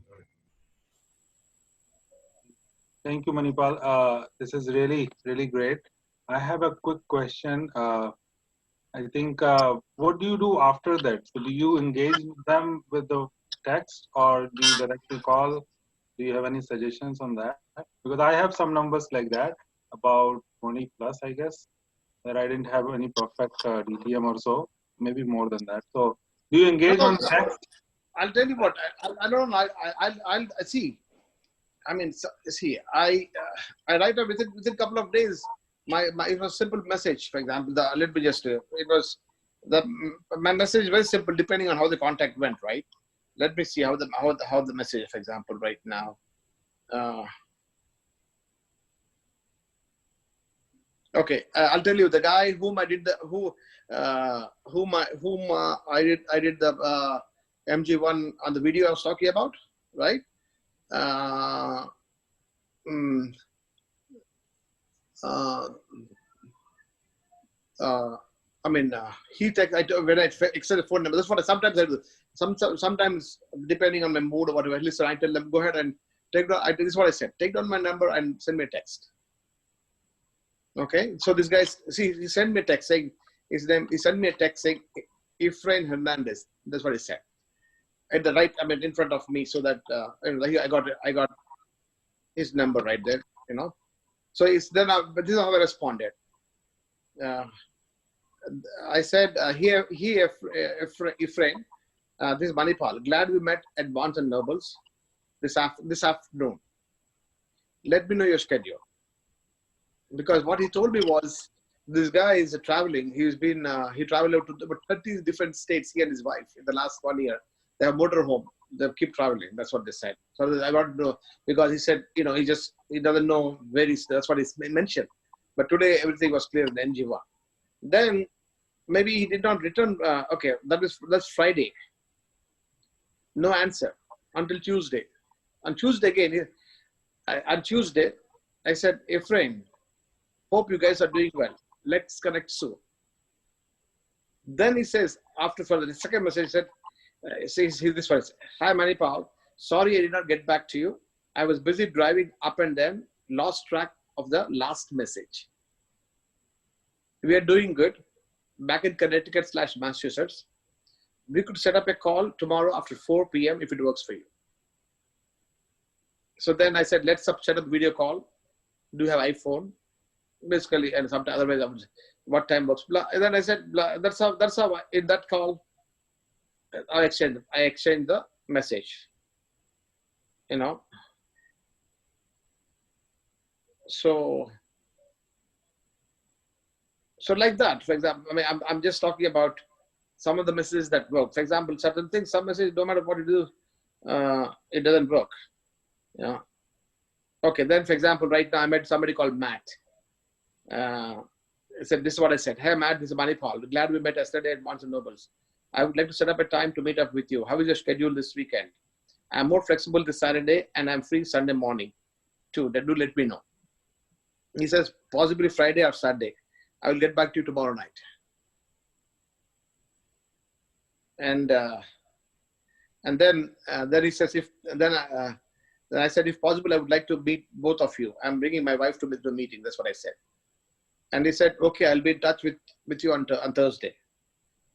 Thank you, Manipal. This is really, really great. I have a quick question. I think, what do you do after that? So do you engage them with the text or do you directly call? Do you have any suggestions on that? Because I have some numbers like that, about 20 plus, I guess, that I didn't have any perfect DTM or so, maybe more than that. So do you engage on text? I'll tell you what. I don't know. I'll see. I mean, see, I write up within a couple of days. It was a simple message. For example, let me just it was my message is very simple depending on how the contact went. Right. Let me see how the message, for example, right now. Okay, I'll tell you the guy whom I did the I did the MG1 on the video I was talking about, right? I mean, he text when I extend the phone number. That's what sometimes I do. Sometimes depending on my mood or whatever, listen, I tell them go ahead and take down. This is what I said. Take down my number and send me a text. Okay. So this guy, see, he sent me a text saying his name. He sent me a text saying Efrain Hernandez. That's what he said. At the right, I mean, in front of me, so that I got his number right there. You know. So it's then. But this is how I responded. I said, Efrain, this is Manipal. Glad we met at Barnes and Nobles this afternoon. Let me know your schedule. Because what he told me was, this guy is traveling. He traveled out to about 30 different states, he and his wife, in the last 1 year. They have motorhome. They keep traveling. That's what they said. So I want to know, because he said, he doesn't know where he's, that's what he mentioned. But today, everything was clear in the NG1. Then maybe he did not return. Okay, that's Friday. No answer until Tuesday. On Tuesday again, I said, Efrain, hope you guys are doing well. Let's connect soon. Then he says, after further, the second message says this one. Hi Manipal, sorry I did not get back to you. I was busy driving up and down, lost track of the last message. We are doing good. Back in Connecticut / Massachusetts. We could set up a call tomorrow after 4 p.m. if it works for you. So then I said, let's set up a video call. Do you have iPhone? Basically, and sometimes otherwise, what time works? Blah. And then I said, blah. That's how in that call, I exchanged the message. So like that, for example, I mean, I'm just talking about some of the messages that work. For example, certain things, some messages, no matter what you do, it doesn't work. Yeah. Okay. Then, for example, right now I met somebody called Matt. I said, this is what I said. Hey, Matt, this is Manipal. Glad we met yesterday at Barnes and Nobles. I would like to set up a time to meet up with you. How is your schedule this weekend? I'm more flexible this Saturday and I'm free Sunday morning too. Do let me know. He says, possibly Friday or Saturday. I will get back to you tomorrow night. And then he says, then I said, if possible, I would like to meet both of you. I'm bringing my wife to the meeting. That's what I said. And he said, okay, I'll be in touch with you on Thursday.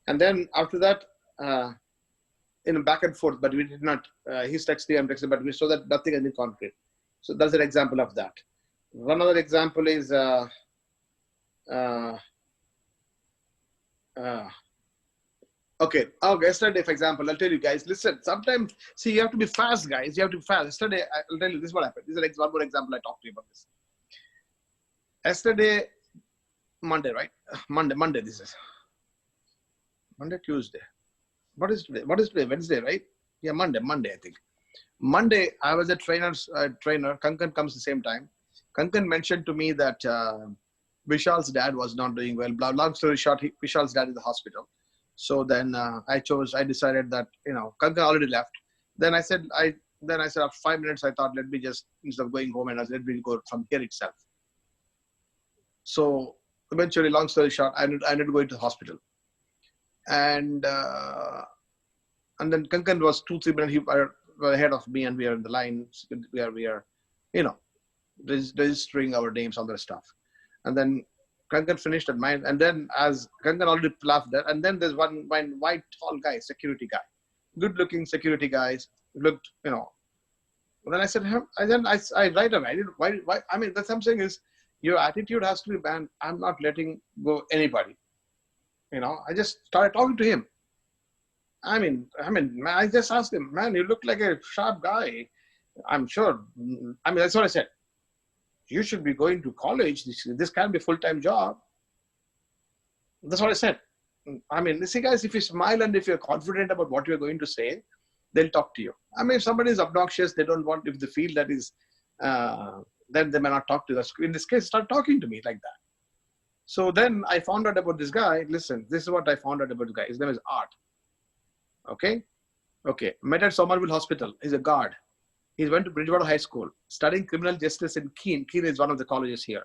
And then after that, back and forth, but we did not, he's texting, I'm texting, but we saw that nothing in concrete. So that's an example of that. One other example is, okay, yesterday, for example, I'll tell you guys, listen, sometimes, see, you have to be fast, guys. You have to be fast. Yesterday, I'll tell you, this is what happened. This is one more example I talked to you about this. Yesterday, Monday, right? Monday, this is. Monday, Tuesday. What is today? Wednesday, right? Yeah, Monday, I think. Monday, I was a trainer. Kankan comes the same time. Kankan mentioned to me that Vishal's dad was not doing well. Long story short, Vishal's dad is in the hospital. So then I decided that, Kankan already left. Then I said, after 5 minutes, I thought, let me just, instead of going home, and I said, let me go from here itself. So eventually, long story short, I ended up going to the hospital. And then Kankan was 2-3 minutes ahead of me, and we are in the line. We are, registering our names, all that stuff. And then Kankan finished at mine. And then as Kankan already laughed there, and then there's one white tall guy, security guy, good looking security guys, looked, And then I said, I right away, why, I mean, that's what I'm saying is, your attitude has to be, man, I'm not letting go anybody. I just started talking to him. I mean, man, I just asked him, man, you look like a sharp guy. I'm sure. I mean, that's what I said. You should be going to college. This can't be a full-time job. That's what I said. I mean, see, guys, if you smile and if you're confident about what you're going to say, they'll talk to you. I mean, if somebody is obnoxious, they don't want, if they feel that is, then they may not talk to us. In this case, start talking to me like that. So then I found out about this guy. Listen, this is what I found out about this guy. His name is Art. Okay. Met at Somerville Hospital. He's a guard. He went to Bridgewater High School, studying criminal justice in Keene. Keene is one of the colleges here.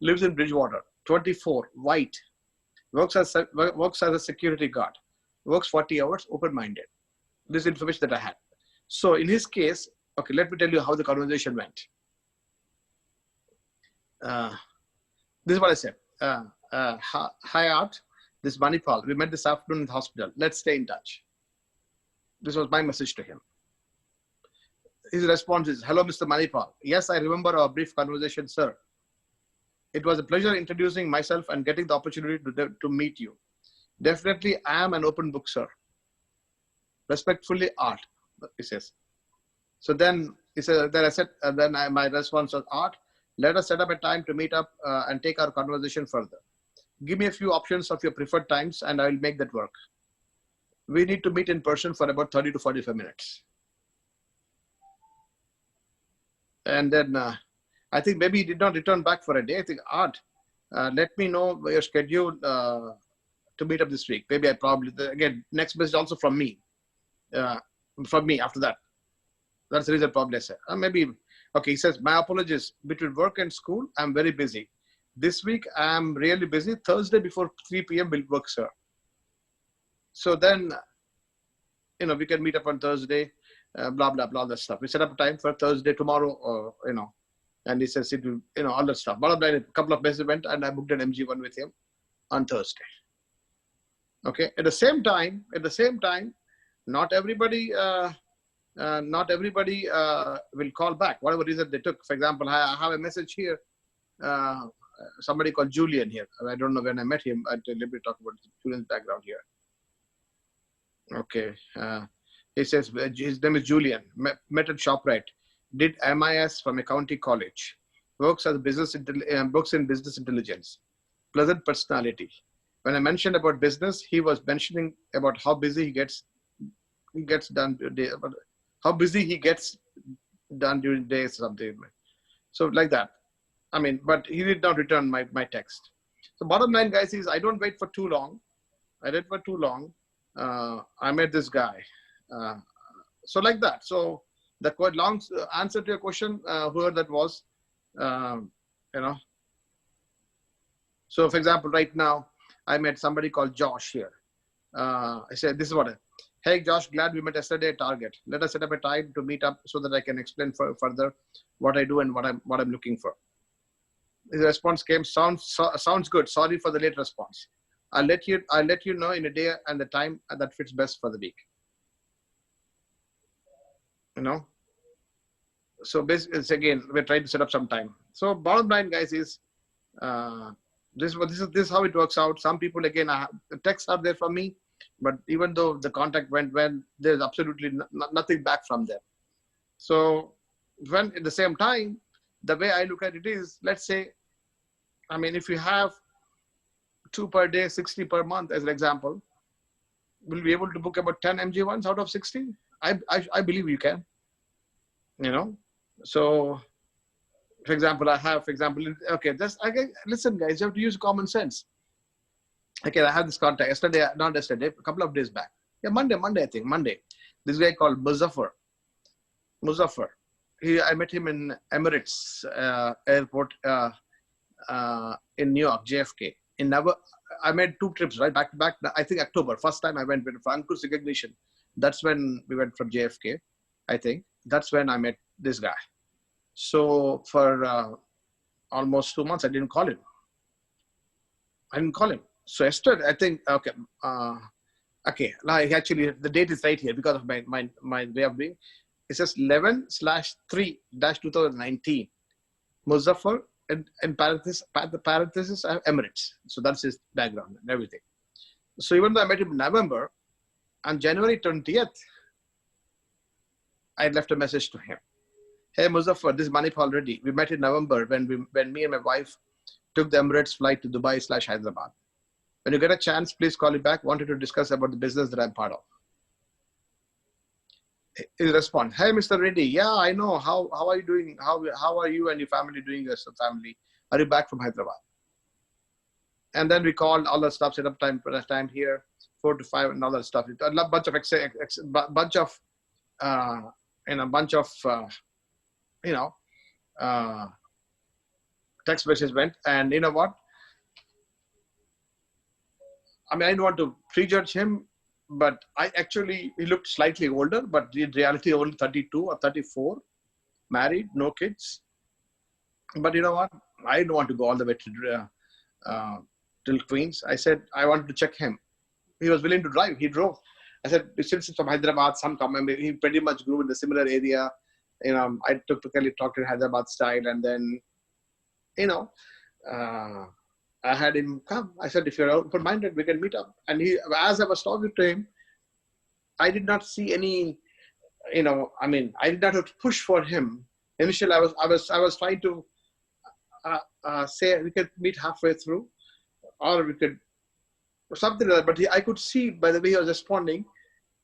Lives in Bridgewater. 24, white. Works as a security guard. Works 40 hours, open-minded. This information that I had. So in his case, okay, let me tell you how the conversation went. This is what I said. Hi, Art. This is Manipal. We met this afternoon in the hospital. Let's stay in touch. This was my message to him. His response is, hello, Mr. Manipal. Yes, I remember our brief conversation, sir. It was a pleasure introducing myself and getting the opportunity to meet you. Definitely, I am an open book, sir. Respectfully, Art, he says. So then he said, my response was, Art, let us set up a time to meet up and take our conversation further. Give me a few options of your preferred times and I will make that work. We need to meet in person for about 30 to 45 minutes. And then I think maybe he did not return back for a day. I think, Art, let me know your schedule to meet up this week. Maybe I probably, again, next message also from me after that. That's the reason probably I said. Maybe, okay, he says, my apologies. Between work and school, I'm very busy. This week, I'm really busy. Thursday before 3 p.m. will work, sir. So then, we can meet up on Thursday, blah, blah, blah, that stuff. We set up a time for Thursday, tomorrow, and he says, it will, all that stuff. Bottom line, a couple of messages went and I booked an MG1 with him on Thursday. Okay. At the same time, not everybody will call back, whatever reason they took. For example, I have a message here. Somebody called Julian here. I don't know when I met him. Let me talk about Julian's background here. Okay. He says his name is Julian. Met at ShopRite. Did MIS from a county college. Works in business intelligence. Pleasant personality. When I mentioned about business, he was mentioning about how busy he gets done today. How busy he gets done during days something. So like that. I mean, but he did not return my text. So bottom line, guys, is I don't wait for too long. I met this guy. So like that. So the quite long answer to your question, whoever that was, So for example, right now, I met somebody called Josh here. I said, this is what hey, Josh, glad we met yesterday at Target. Let us set up a time to meet up so that I can explain further what I do and what I'm looking for. His response came, sounds good. Sorry for the late response. I'll let you know in a day and the time that fits best for the week. So basically, it's again, we're trying to set up some time. So bottom line, guys, is this is how it works out. Some people, again, the texts are there for me, but even though the contact went well, there's absolutely nothing back from them. So when at the same time, the way I look at it is, let's say, I mean, if you have 2 per day, 60 per month, as an example, we'll be able to book about 10 MG1s out of 60. I believe you can, So, for example, okay, listen, guys, you have to use common sense. Okay, I have this contact yesterday, not yesterday, a couple of days back. Yeah, Monday, I think, Monday. This guy called Muzaffar. I met him in Emirates airport in New York, JFK. I made 2 trips, right, back to back. I think October. First time I went for Ankur's recognition. That's when we went from JFK. I think that's when I met this guy. So for almost 2 months, I didn't call him. So yesterday, I think, okay, like actually the date is right here because of my way of doing. It says 11/3-2019. Muzaffar in parenthesis, Emirates. So that's his background and everything. So even though I met him in November, on January 20th, I left a message to him. Hey Muzaffar, this is Manipal already. We met in November when me and my wife took the Emirates flight to Dubai/Hyderabad. When you get a chance, please call me back. Wanted to discuss about the business that I'm part of. His response, hey, Mr. Reddy, yeah, I know. How are you doing? How are you and your family doing as a family? Are you back from Hyderabad? And then we called all the stuff, set up time here, 4 to 5 and all that stuff. A bunch of text messages went. And you know what? I mean, I don't want to prejudge him, but he looked slightly older, but in reality, only 32 or 34, married, no kids. But you know what? I don't want to go all the way to till Queens. I said, I wanted to check him. He was willing to drive. He drove. I said, since it's from Hyderabad, he pretty much grew in the similar area. I typically talked in Hyderabad style, and then, I had him come. I said, if you're open-minded, we can meet up. And as I was talking to him, I did not see any, I did not have to push for him. Initially, I was trying to say we could meet halfway through, or we could, or something like that. But I could see by the way he was responding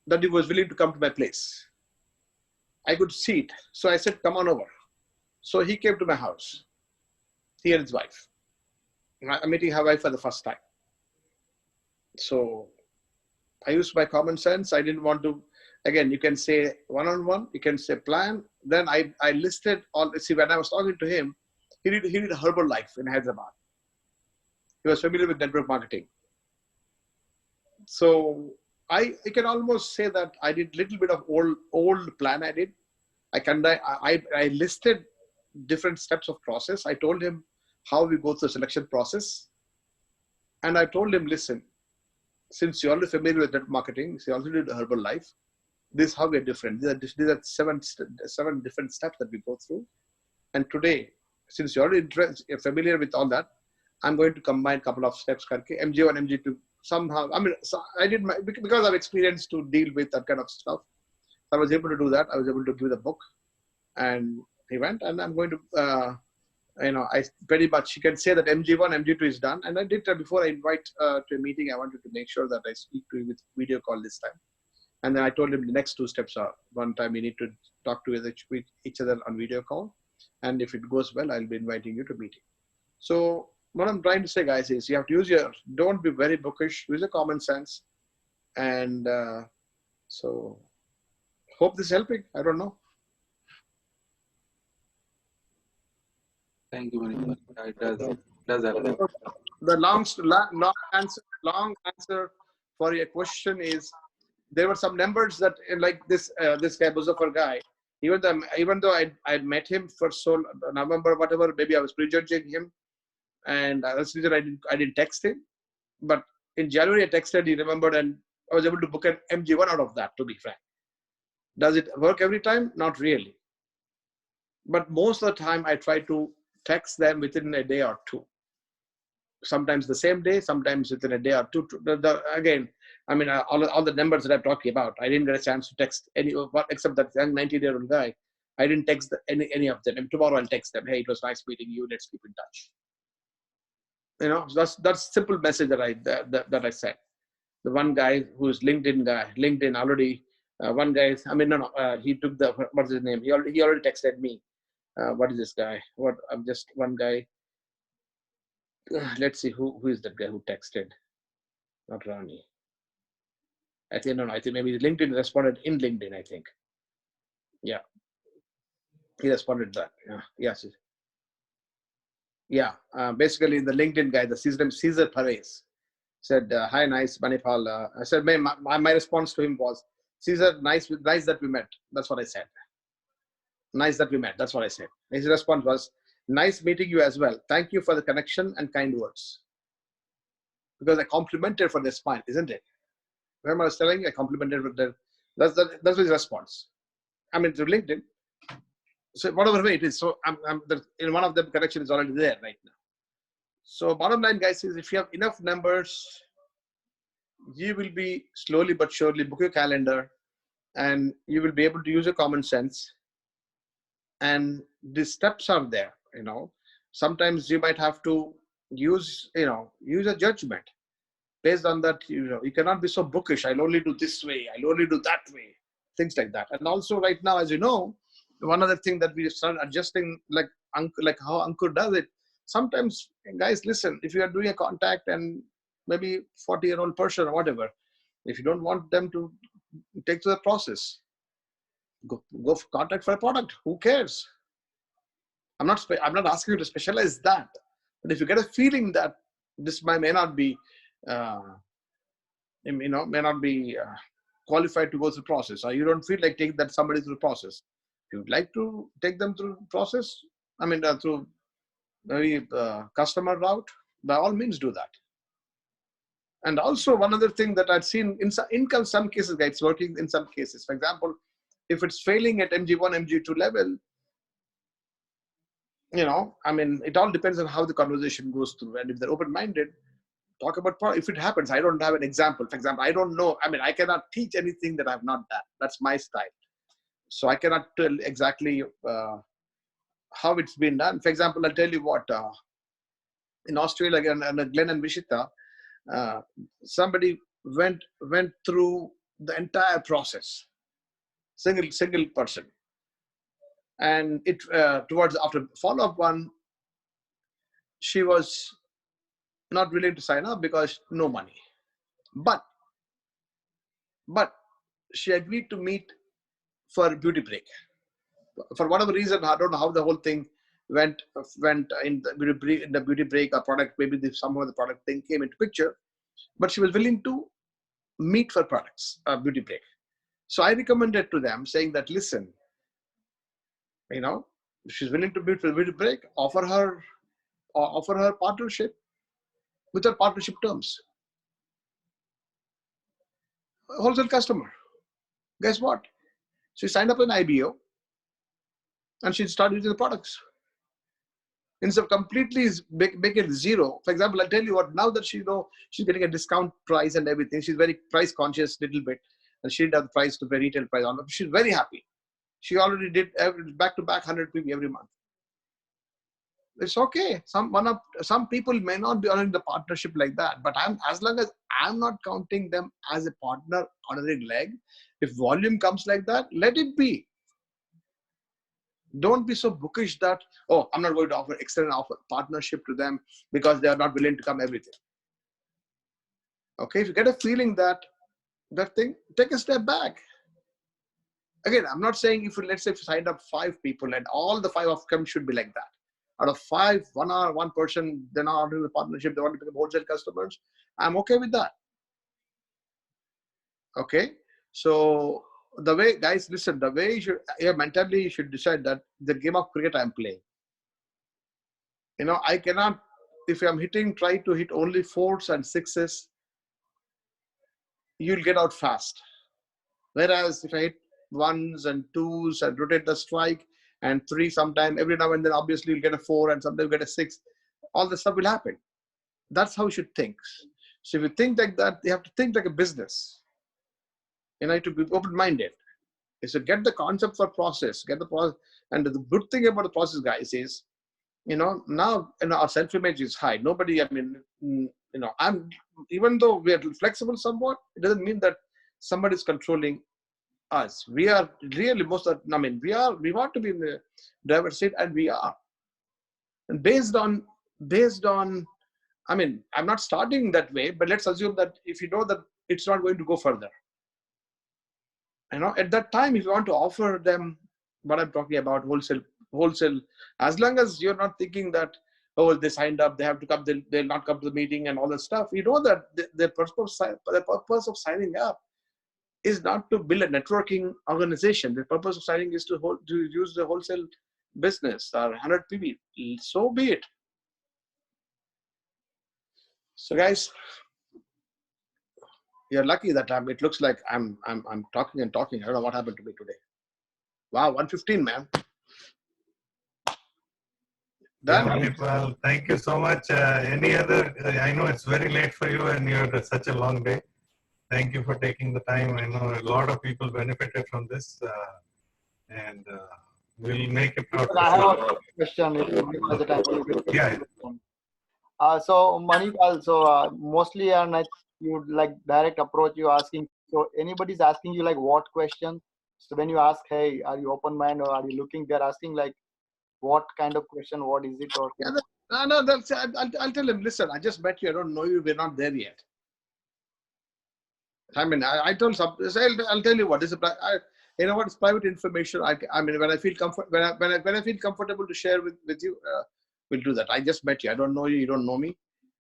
that he was willing to come to my place. I could see it. So I said, come on over. So he came to my house, he and his wife. I'm meeting her wife for the first time. So I used my common sense. I didn't want to, again, you can say one-on-one, you can say plan. Then I listed all, see, when I was talking to him, he did Herbalife in Hyderabad. He was familiar with network marketing. So I can almost say that I did a little bit of old plan I did. I listed different steps of process. I told him how we go through the selection process. And I told him, listen, since you're already familiar with network marketing, so you already did Herbalife, this is how we're different. These are 7 different steps that we go through. And today, since you're already familiar with all that, I'm going to combine a couple of steps, MG1, MG2, somehow. I did because I've experienced to deal with that kind of stuff. I was able to do that. I was able to give the book, and he went. And I'm going to, I pretty much, you can say that MG1, MG2 is done. And I did before I invite to a meeting. I wanted to make sure that I speak to him with video call this time. And then I told him the next 2 steps are: one time we need to talk to each other on video call, and if it goes well, I'll be inviting you to meeting. So what I'm trying to say, guys, is you have to don't be very bookish, use a common sense. And so hope this is helping. I don't know. Thank you, Manipal. It does help. The long answer for your question is, there were some numbers that, like this guy, Muzaffar guy, even though I met him for November, whatever, maybe I was prejudging him. And that's the reason I didn't text him. But in January, I texted, he remembered, and I was able to book an MG1 out of that, to be frank. Does it work every time? Not really. But most of the time, I try to text them within a day or 2. Sometimes the same day, sometimes within a day or 2. Again, all the numbers that I'm talking about, I didn't get a chance to text any, except that young 19-year-old guy. I didn't text any of them. And tomorrow I'll text them, hey, it was nice meeting you. Let's keep in touch. That's simple message that I said. The one guy who's LinkedIn already. One guy, he took what's his name? He already texted me. What is this guy? I'm just one guy. Let's see who is that guy who texted. not Rani. I think no, no. I think maybe LinkedIn responded in LinkedIn. I think. Yeah, he responded that. Yeah, yes, yeah. Basically, the LinkedIn guy, the Caesar Perez, said, "Hi, nice Manipal." I said, my response to him was, "Caesar, nice that we met." That's what I said. Nice that we met. That's what I said. His response was, "Nice meeting you as well. Thank you for the connection and kind words." Because I complimented for their smile, isn't it? Remember I was telling you, I complimented with their. That's his response. I mean, through LinkedIn. So whatever way it is. So in one of them, connection is already there right now. So bottom line, guys, is if you have enough numbers, you will be slowly but surely book your calendar, and you will be able to use your common sense. And the steps are there. Sometimes you might have to use a judgment based on that. You cannot be so bookish. I'll only do this way, I'll only do that way, things like that. And also right now, as you know, one other thing that we start adjusting, like how Ankur does it. Sometimes, guys, listen, if you are doing a contact and maybe 40-year-old person or whatever, if you don't want them to take to the process, go for contact for a product. Who cares? I'm not asking you to specialize that. But if you get a feeling that this may not be uh, may not be qualified to go through the process, or you don't feel like taking that somebody through the process, if you'd like to take them through the process, through maybe customer route, by all means do that. And also one other thing that I've seen in some cases, guys, working in some cases. For example, if it's failing at MG1, MG2 level, it all depends on how the conversation goes through. And if they're open-minded, talk about if it happens. I don't have an example. For example, I don't know. I cannot teach anything that I've not done. That's my style. So I cannot tell exactly how it's been done. For example, I'll tell you what. In Australia, again, Glenn and Vishita, somebody went through the entire process, single person, and it towards after follow-up one, she was not willing to sign up because no money, but she agreed to meet for a beauty break. For whatever reason, I don't know how the whole thing went in the beauty break or product. Maybe somehow the product thing came into picture, but she was willing to meet for products, beauty break. So I recommended to them, saying that, listen, if she's willing to meet for beauty break, offer her partnership with her partnership terms. Wholesale customer. Guess what? She signed up an IBO and she started using the products. Instead of completely make it zero. For example, I'll tell you what, now that she's getting a discount price and everything, she's very price conscious a little bit, and she did have the price to the retail price on, but she's very happy. She already did back-to-back 100 PV every month. It's okay. Some people may not be honoring the partnership like that, but as long as I'm not counting them as a partner honoring leg, if volume comes like that, let it be. Don't be so bookish that, oh, I'm not going to extend an offer partnership to them because they are not willing to come everything. Okay, if you get a feeling that thing, take a step back. Again, I'm not saying let's say if you signed up 5 people and all the 5 of them should be like that. Out of 5, one person, they're not honoring the partnership, they want to become wholesale customers. I'm okay with that. Okay, so the way, guys, listen, the way mentally you should decide that the game of cricket I'm playing. I cannot, if I'm try to hit only 4s and 6s, you'll get out fast. Whereas if I hit 1s and 2s and rotate the strike and 3 sometime, every now and then, obviously you'll get a 4 and sometimes you'll get a 6. All this stuff will happen. That's how you should think. So if you think like that, you have to think like a business. You have to be open-minded. So get the concept for process, get the process. And the good thing about the process, guys, is, now our self-image is high. Nobody, even though we are flexible somewhat, it doesn't mean that somebody is controlling us. We are really we want to be in the driver's seat, and we are. And based on I mean, I'm not starting that way, but let's assume that if you know that it's not going to go further, at that time, if you want to offer them what I'm talking about, wholesale, as long as you're not thinking that, oh, they signed up, they have to come, they'll not come to the meeting and all that stuff. You know that the purpose of signing up is not to build a networking organization. The purpose of signing is to use the wholesale business or 100 people. So be it. So guys, you're lucky that it looks like I'm talking and talking. I don't know what happened to me today. Wow, 115, man. Done. Yeah, Manipal, thank you so much. Any other? I know it's very late for you and you're such a long day. Thank you for taking the time. I know a lot of people benefited from this, and we'll make it out. I have a question. If you give us the time, we'll get to Yeah. the question. So Manipal, so mostly and you like direct approach you asking. So anybody's asking you like what question? So when you ask, hey, are you open mind or are you looking? They're asking like what kind of question? What is it? Or Yeah, I'll tell him. Listen, I just met you. I don't know you. We're not there yet. I mean, I told some. I'll tell you what. You know what? It's private information. I mean, when I feel when I feel comfortable to share with you, we'll do that. I just met you. I don't know you. You don't know me.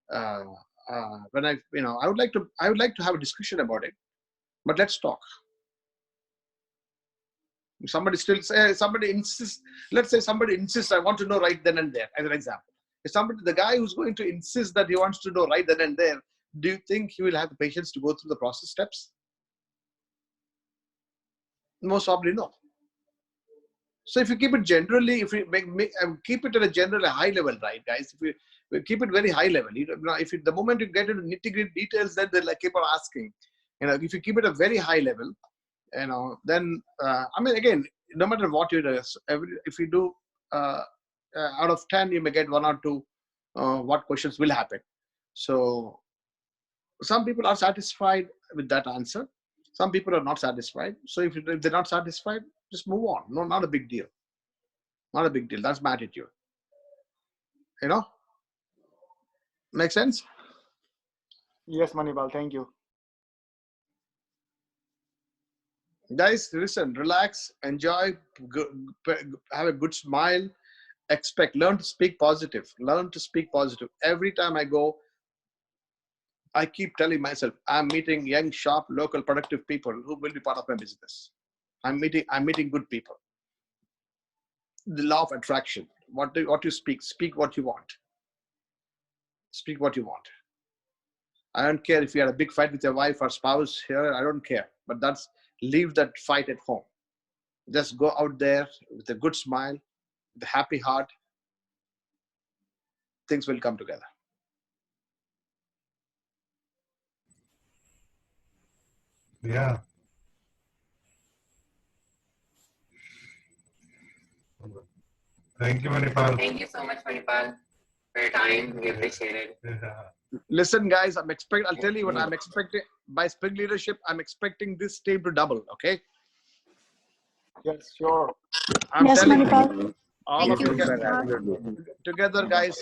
When I would like to have a discussion about it. But let's talk. Somebody insists. Let's say somebody insists. I want to know right then and there. As an example, if the guy who's going to insist that he wants to know right then and there, do you think he will have the patience to go through the process steps? Most probably no. So if you keep it generally, if we keep it at a general high level, right, guys? If we keep it very high level, the moment you get into nitty-gritty details, then they'll keep on asking. If you keep it a very high level, then I mean, again, no matter what you do, if you do out of 10, you may get 1 or 2 what questions will happen. So some people are satisfied with that answer. Some people are not satisfied. So if they're not satisfied, just move on. No, not a big deal. Not a big deal. That's my attitude. Make sense? yes, Manipal, thank you. Guys, listen, relax, enjoy, have a good smile, learn to speak positive. Learn to speak positive. Every time I go, I keep telling myself, I'm meeting young, sharp, local, productive people who will be part of my business. I'm meeting good people. The law of attraction. What you speak what you want. Speak what you want. I don't care if you had a big fight with your wife or spouse here. I don't care. But leave that fight at home. Just go out there with a good smile, with a happy heart. Things will come together. Yeah. Thank you, Manipal. Thank you so much, Manipal, for your time. We appreciate it. Yeah. Listen, guys, I'll tell you what I'm expecting. By Spring Leadership, I'm expecting this team to double, okay? Yes, sure. I'm Yes, telling Manipal. you, all of you together, guys,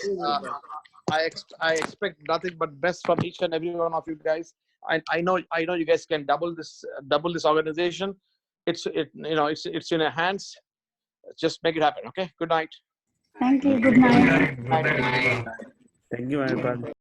I expect nothing but best from each and every one of you guys. I know you guys can double this organization. It's in your hands. Just make it happen, okay? Good night. Thank you. Good night. Good night, Manipal. Thank you, Manipal.